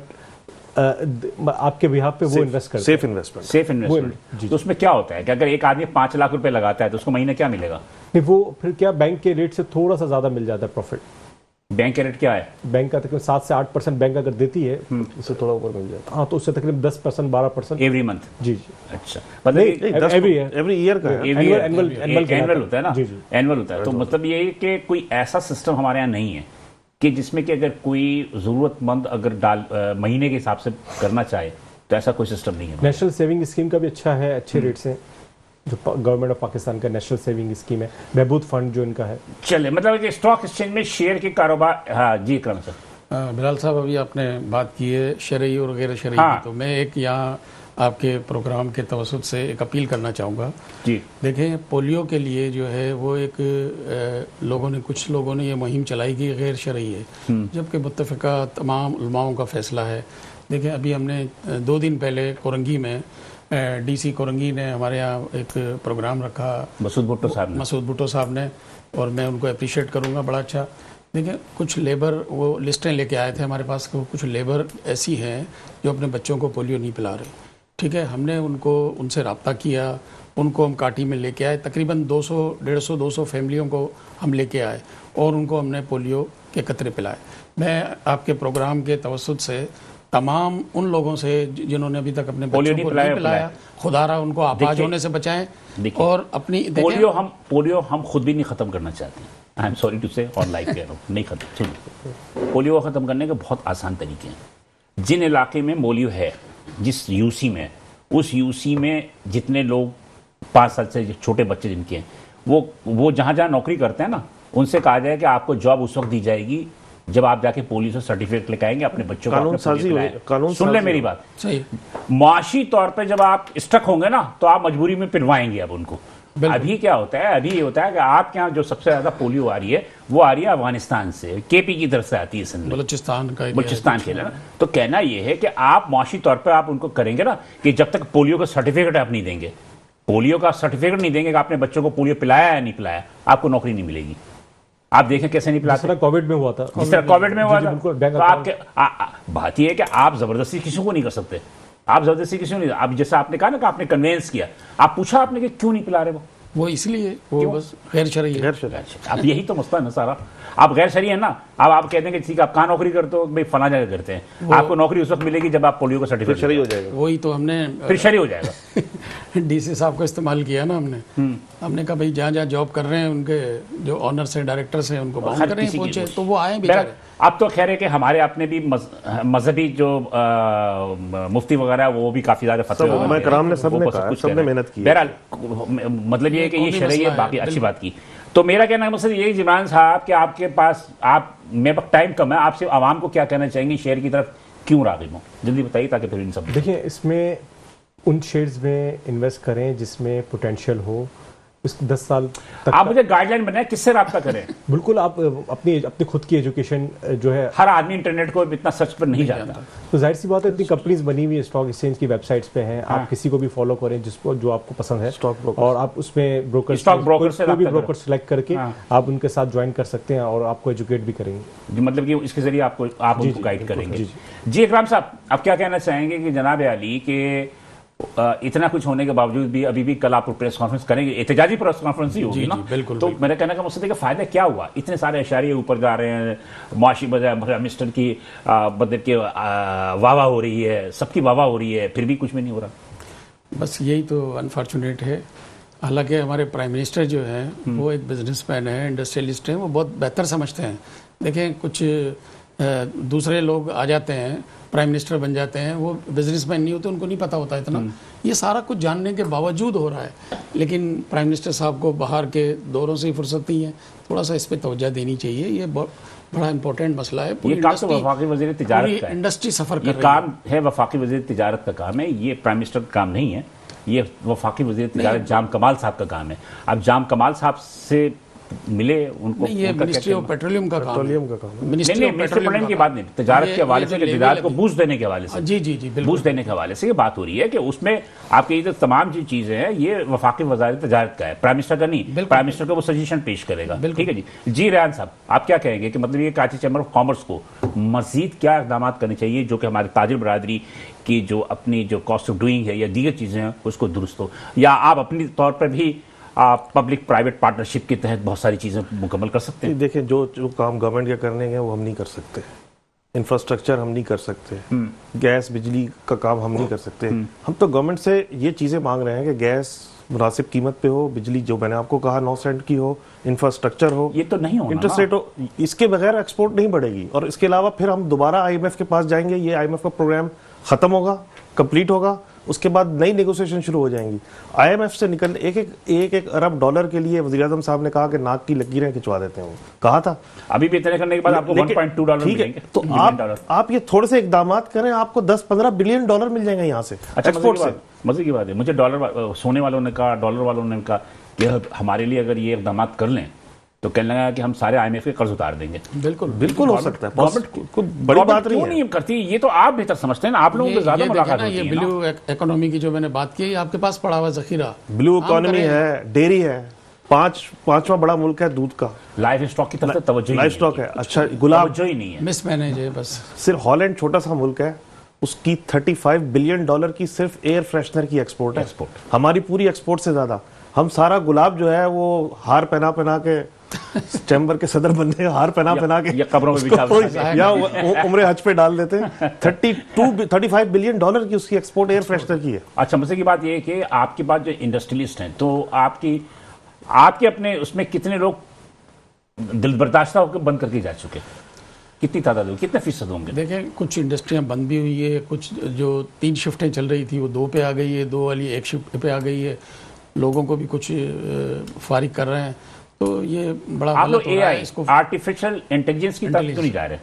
आपके बिहाफ पे वो इन्वेस्ट करते हैं। Safe investment. तो उसमें क्या होता है कि अगर एक आदमी 5 लाख रुपए लगाता है तो उसको महीने क्या मिलेगा? नहीं, वो फिर क्या बैंक के रेट से थोड़ा सा ज्यादा मिल जाता है प्रॉफिट। बैंक का रेट क्या है? बैंक का तकरीबन 7 से 8% बैंक अगर देती है, उससे थोड़ा ऊपर मिल जाता है। हाँ, तो उससे तकरीबन 10% 12% एवरी मंथ। जी। अच्छा, मतलब एवरी ईयर का एनुअल होता है ना, एनुअल होता है। तो मतलब ये कि कोई ऐसा सिस्टम हमारे यहाँ नहीं है कि जिसमें कि अगर कोई जरूरतमंद अगर महीने के हिसाब से करना चाहे तो ऐसा कोई सिस्टम नहीं है। नेशनल सेविंग स्कीम का भी अच्छा है, अच्छे रेट से, जो गवर्नमेंट ऑफ पाकिस्तान का नेशनल सेविंग स्कीम है, महबूद फंड जो इनका है। चले मतलब कि स्टॉक एक्सचेंज में शेयर के कारोबार, हाँ जी क्रम सर। बिलाल साहब, अभी आपने बात की है शरई और गैर शरई हाँ। की, तो मैं एक यहाँ आपके प्रोग्राम के तवसुत से एक अपील करना चाहूँगा। जी देखें, पोलियो के लिए जो है वो एक कुछ लोगों ने ये मुहिम चलाई कि गैर शरई है, जबकि मुत्तफ़िका तमाम उलमाओं का फैसला है। देखें, अभी हमने 2 दिन पहले कोरंगी में DC कोरंगी ने हमारे यहाँ एक प्रोग्राम रखा, मसूद भुट्टो साहब ने। मसूद भुट्टो साहब ने, और मैं उनको अप्रिशिएट करूँगा, बड़ा अच्छा। देखिए, कुछ लेबर वो लिस्टें लेके आए थे हमारे पास, कुछ लेबर ऐसी हैं जो अपने बच्चों को पोलियो नहीं पिला रही। ठीक है, हमने उनसे रब्ता किया, उनको हम काटी में लेके आए, तकरीबन 200 फैमिलियों को हम लेके आए और उनको हमने पोलियो के कतरे पिलाए। मैं आपके प्रोग्राम के तवसुत से तमाम उन लोगों से जिन्होंने अभी तक अपने बच्चों को नहीं पिलाया, खुदारा उनको आपाज होने से बचाएं और अपनी पोलियो हम खुद भी नहीं खत्म करना चाहते। आई एम सॉरी टू से, और लाइव कह रहा हूँ, नहीं खत्म। सुनिए, पोलियो को खत्म करने के बहुत आसान तरीके हैं। जिन इलाके में पोलियो है, जिस यूसी में, उस यूसी में जितने लोग 5 साल से छोटे बच्चे जिनके हैं, वो जहाँ जहाँ नौकरी करते हैं ना, उनसे कहा जाए कि आपको जॉब उस वक्त दी जाएगी जब आप जाके पुलिस से सर्टिफिकेट लेकर आएंगे, अपने बच्चों को सुन ले मेरी बात। सही, मुआशी तौर पे जब आप स्टक होंगे ना, तो आप मजबूरी में पिलवाएंगे अब उनको। अभी क्या होता है, अभी ये होता है कि आपके यहाँ जो सबसे ज्यादा पोलियो आ रही है, वो आ रही है अफगानिस्तान से, KP की तरफ से आती है, सिंध बलूचिस्तान के लिए ना। तो कहना ये है कि आप मुआशी तौर पर आप उनको करेंगे ना कि जब तक पोलियो का सर्टिफिकेट आप नहीं देंगे, पोलियो का सर्टिफिकेट नहीं देंगे कि आपने बच्चों को पोलियो पिलाया या नहीं पिलाया, आपको नौकरी नहीं मिलेगी। आप देखें कैसे नहीं पिलाते, कोविड में हुआ था, जिस तरह कोविड में हुआ था। तो आपके बात यह है कि आप जबरदस्ती किसी को नहीं कर सकते, आप जबरदस्ती किसी को नहीं। आप जैसे आपने कहा ना कि आपने कन्वेंस किया, आप पूछा आपने कि क्यों नहीं पिला रहे वो इसलिए वो बस गैर शरई है। अब यही तो मसला है ना सारा। आप गैर शरई है ना, अब आप कहते हैं कि ठीक है आप कहाँ नौकरी करते हो, भाई फला जगह करते हैं, आपको नौकरी उस वक्त मिलेगी जब आप पोलियो का सर्टिफिकेट, शरई हो जाएगा। वही तो हमने फिर शरई हो जाएगा। DC साहब को इस्तेमाल किया ना हमने कहा भाई जहाँ जहाँ जॉब कर रहे हैं उनके जो ऑनर्स हैं, डायरेक्टर्स हैं, उनको बाउंड करें, पहुंचे तो वो आए बेचारे। अब तो खैर है कि हमारे अपने भी मजहबी जो मुफ्ती वगैरह वो भी काफी ज्यादा फतवे, मैं कराम ने सबने मेहनत की। बहरहाल मतलब ये है कि ये शरई है, बाकी अच्छी बात की। तो मेरा कहना है मतलब यही जिमरान साहब कि आपके पास मेरे पास टाइम कम है, आपसे आवाम को क्या कहना चाहेंगे, शेयर की तरफ क्यों राग़िब हो, जल्दी बताइए ताकि फिर इन सब। देखिए, इसमें उन शेयर्स में इन्वेस्ट करें जिसमें पोटेंशियल हो। इस 10 साल तक आप मुझे गाइडलाइन बनाए किससे रब्ता करें। बिल्कुल, आप अपनी खुद की एजुकेशन जो है, हर आदमी इंटरनेट को इतना सर्च पर नहीं जानता, तो जाहिर सी बात है, इतनी कंपनीज बनी हुई है स्टॉक एक्सचेंज की वेबसाइट्स पे हैं। आप किसी को भी फॉलो करें जिसको जो आपको पसंद है, स्टॉक ब्रोकर, और आप उसमें स्टॉक ब्रोकर से कोई भी ब्रोकर सेलेक्ट करके आप उनके साथ ज्वाइन कर सकते हैं और आपको एजुकेट भी करेंगे, मतलब कि इसके जरिए आप उनको गाइड करेंगे। जी इकराम साहब, आप क्या कहना चाहेंगे कि जनाब अली के इतना कुछ होने के बावजूद भी अभी भी कल आप प्रेस कॉन्फ्रेंस करेंगे, एहतजाजी प्रेस कॉन्फ्रेंस ही होगी ना? बिल्कुल। तो मेरे कहने का मकसद है कि फायदा क्या हुआ, इतने सारे अशारिये ऊपर जा रहे हैं, मुआशी मिनिस्टर की मतलब के वाह हो रही है, सबकी वाह हो रही है, फिर भी कुछ भी नहीं हो रहा। बस यही तो अनफॉर्चुनेट है। हालांकि हमारे प्राइम मिनिस्टर जो है वो एक बिजनेसमैन है, इंडस्ट्रियलिस्ट हैं, वो बहुत बेहतर समझते हैं। देखें, कुछ दूसरे लोग आ जाते हैं, प्राइम मिनिस्टर बन जाते हैं, वो बिजनेसमैन नहीं होते, उनको नहीं पता होता इतना। ये सारा कुछ जानने के बावजूद हो रहा है, लेकिन प्राइम मिनिस्टर साहब को बाहर के दौरों से ही फुर्सत नहीं है। थोड़ा सा इस पर तवज्जो देनी चाहिए, ये बड़ा इंपॉर्टेंट मसला है। ये काम तो वफाकी वज़ीर तिजारत का है, इंडस्ट्री सफर ये काम है, वफाकी वज़ीर तिजारत का काम है, ये प्राइम मिनिस्टर का काम नहीं है, ये वफाकी वज़ीर तिजारत जाम कमाल साहब का काम है। अब जाम कमाल साहब से मिले उनको, ये मिनिस्ट्री ऑफ पेट्रोलियम का काम है। मिनिस्ट्री ऑफ पेट्रोलियम की बात नहीं, तिजारत के हवाले से, तिजारत को बूस्ट देने के हवाले से, जी बूस्ट देने के हवाले से ये बात हो रही है कि उसमें आपके ये जो तमाम जो चीजें हैं ये वफाकी वज़ारत तिजारत का है, प्राइम मिनिस्टर का नहीं। प्राइम मिनिस्टर को वो सजेशन पेश करेगा, ठीक है जी। जी रेहान साहब, आप क्या कहेंगे कि मतलब ये कराची चैम्बर ऑफ कॉमर्स को मजीद क्या इक़दाम करने चाहिए जो कि हमारे ताजिर बरादरी की जो अपनी जो कॉस्ट ऑफ डूइंग है या दीगर चीजें हैं उसको दुरुस्त हो, या आप अपनी तौर पर भी आप पब्लिक प्राइवेट पार्टनरशिप के तहत बहुत सारी चीजें मुकम्मल कर सकते हैं? देखिए, जो काम गवर्नमेंट के करने हैं वो हम नहीं कर सकते, इंफ्रास्ट्रक्चर हम नहीं कर सकते, गैस बिजली का काम हम नहीं कर सकते। हम तो गवर्नमेंट से ये चीजें मांग रहे हैं कि गैस मुनासिब कीमत पे हो, बिजली जो मैंने आपको कहा 9 सेंट की हो, इंफ्रास्ट्रक्चर हो, ये तो नहीं होना, इंटरेस्ट रेट हो, इसके बगैर एक्सपोर्ट नहीं बढ़ेगी। और इसके अलावा फिर हम दोबारा IMF के पास जाएंगे, ये IMF का प्रोग्राम खत्म होगा, कंप्लीट होगा, उसके बाद नई नेगोशिएशन शुरू हो जाएंगी। IMF से निकलने एक अरब डॉलर के लिए वज़ीर आज़म साहब ने कहा कि नाक की लकीरें खिंचवा देते हैं, वो कहा था। अभी भी इतने करने के बाद आपको 1.2 डॉलर ठीक है, मिलेंगे, तो बिलियन डॉलर। आप ये थोड़े से इकदाम करें, आपको 10-15 बिलियन डॉलर मिल जाएंगे यहाँ से अच्छा, एक्सपोर्ट से। मजे की बात है, मुझे सोने वालों ने कहा, डॉलर वालों ने कहा कि हमारे लिए अगर ये इकदाम कर लें तो कहने लगा कि हम सारे IMF के कर्ज उतार देंगे। बिल्कुल हो सकता है, गवर्नमेंट कोई बड़ी बात क्यों नहीं नहीं करती? ये तो आप बेहतर समझते हैं ना, आप लोगों को ज्यादा मुलाकात होती ये है ना। ब्लू इकोनॉमी की जो मैंने बात की, आपके पास पड़ा हुआ जखीरा, ब्लू इकोनॉमी है, डेयरी है, पांचवा बड़ा मुल्क है दूध का, लाइफ स्टॉक की तरफ तवज्जो ही लाइफ नहीं स्टॉक है, है। अच्छा, गुलाब तवज्जो ही नहीं है। मिसमैनेज है बस। सिर्फ हॉलैंड छोटा सा मुल्क है, उसकी 35 बिलियन डॉलर की सिर्फ एयर फ्रेशनर की एक्सपोर्ट है। हमारी पूरी एक्सपोर्ट से ज्यादा। हम सारा गुलाब जो है वो हार पहना के चैम्बर के सदर बनने हार पहना के या कब्रों में बिछा या उम्र हज पे डाल देते हैं। 35 बिलियन डॉलर की उसकी एक्सपोर्ट एयर फ्रेशनर की है। अच्छा, मजे की बात यह है कि आपके पास जो इंडस्ट्रियलिस्ट हैं, तो आपके अपने उसमें कितने लोग दिल बर्दाश्ता होकर बंद करके जा चुके? कितनी तादाद होगी, कितने फीसद होंगे? देखें, कुछ इंडस्ट्रियां बंद भी हुई है, कुछ जो 3 शिफ्टें चल रही थी वो 2 पे आ गई है, 2 वाली 1 शिफ्ट पे आ गई है। लोगों को भी कुछ फारिग कर रहे हैं, तो ये बड़ा आप लोग गलत हो रहा है। AI इसको आर्टिफिशियल इंटेलिजेंस की तरफ क्यों नहीं जा रहे?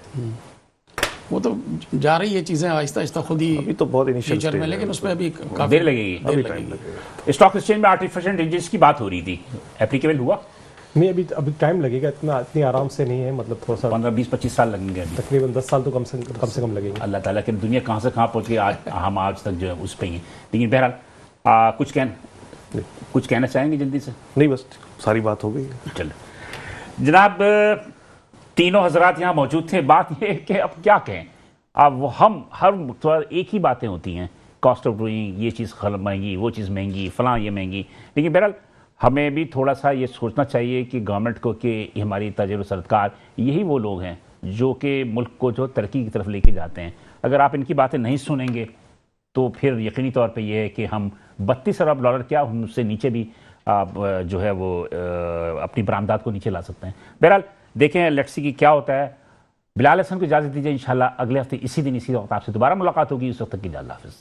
वो तो जा रही है चीजें आहिस्ता आहिस्ता खुद ही अभी तो बहुत इनिशियल फ्यूचर में, लेकिन उसमें अभी काफी देर लगेगी। देर लगेगी। स्टॉक एक्सचेंज में आर्टिफिशियल इंटेलिजेंस की बात हो रही थी, एप्लीकेबल हुआ? नहीं, अभी टाइम लगेगा, इतनी आराम से नहीं है, मतलब थोड़ा सा 15-20-25 साल लगेंगे अभी। तकरीबन 10 साल तो कम से कम लगेंगे। अल्लाह ताला की दुनिया कहाँ से कहाँ पहुँच गई, हम आज तक जो है उस पे ही हैं। लेकिन बहरहाल कुछ कहना चाहेंगे जल्दी से? नहीं, बस सारी बात हो गई। चलो जनाब, तीनों हजरात यहाँ मौजूद थे। बात यह है कि अब क्या कहें, अब हम हर एक ही बातें होती हैं, कॉस्ट ऑफ डूइंग, ये चीज़ महंगी, वो चीज़ महंगी, फलां ये महंगी। लेकिन बहरहाल हमें भी थोड़ा सा ये सोचना चाहिए कि गवर्नमेंट को, कि हमारी ताजिर सरकार यही वो लोग हैं जो कि मुल्क को जो तरक्की की तरफ लेके जाते हैं। अगर आप इनकी बातें नहीं सुनेंगे तो फिर यकीनी तौर पे ये है कि हम 32 अरब डॉलर क्या, उससे नीचे भी जो है वो अपनी बरामदात को नीचे ला सकते हैं। बहरहाल देखें, लेट्स सी कि क्या होता है। बिलाल हसन को इजाज़त दीजिए, इंशाल्लाह अगले हफ्ते इसी दिन इसी वक्त आपसे दोबारा मुलाकात होगी। उस वक्त तक की इजाज़त, हाफ़िज़।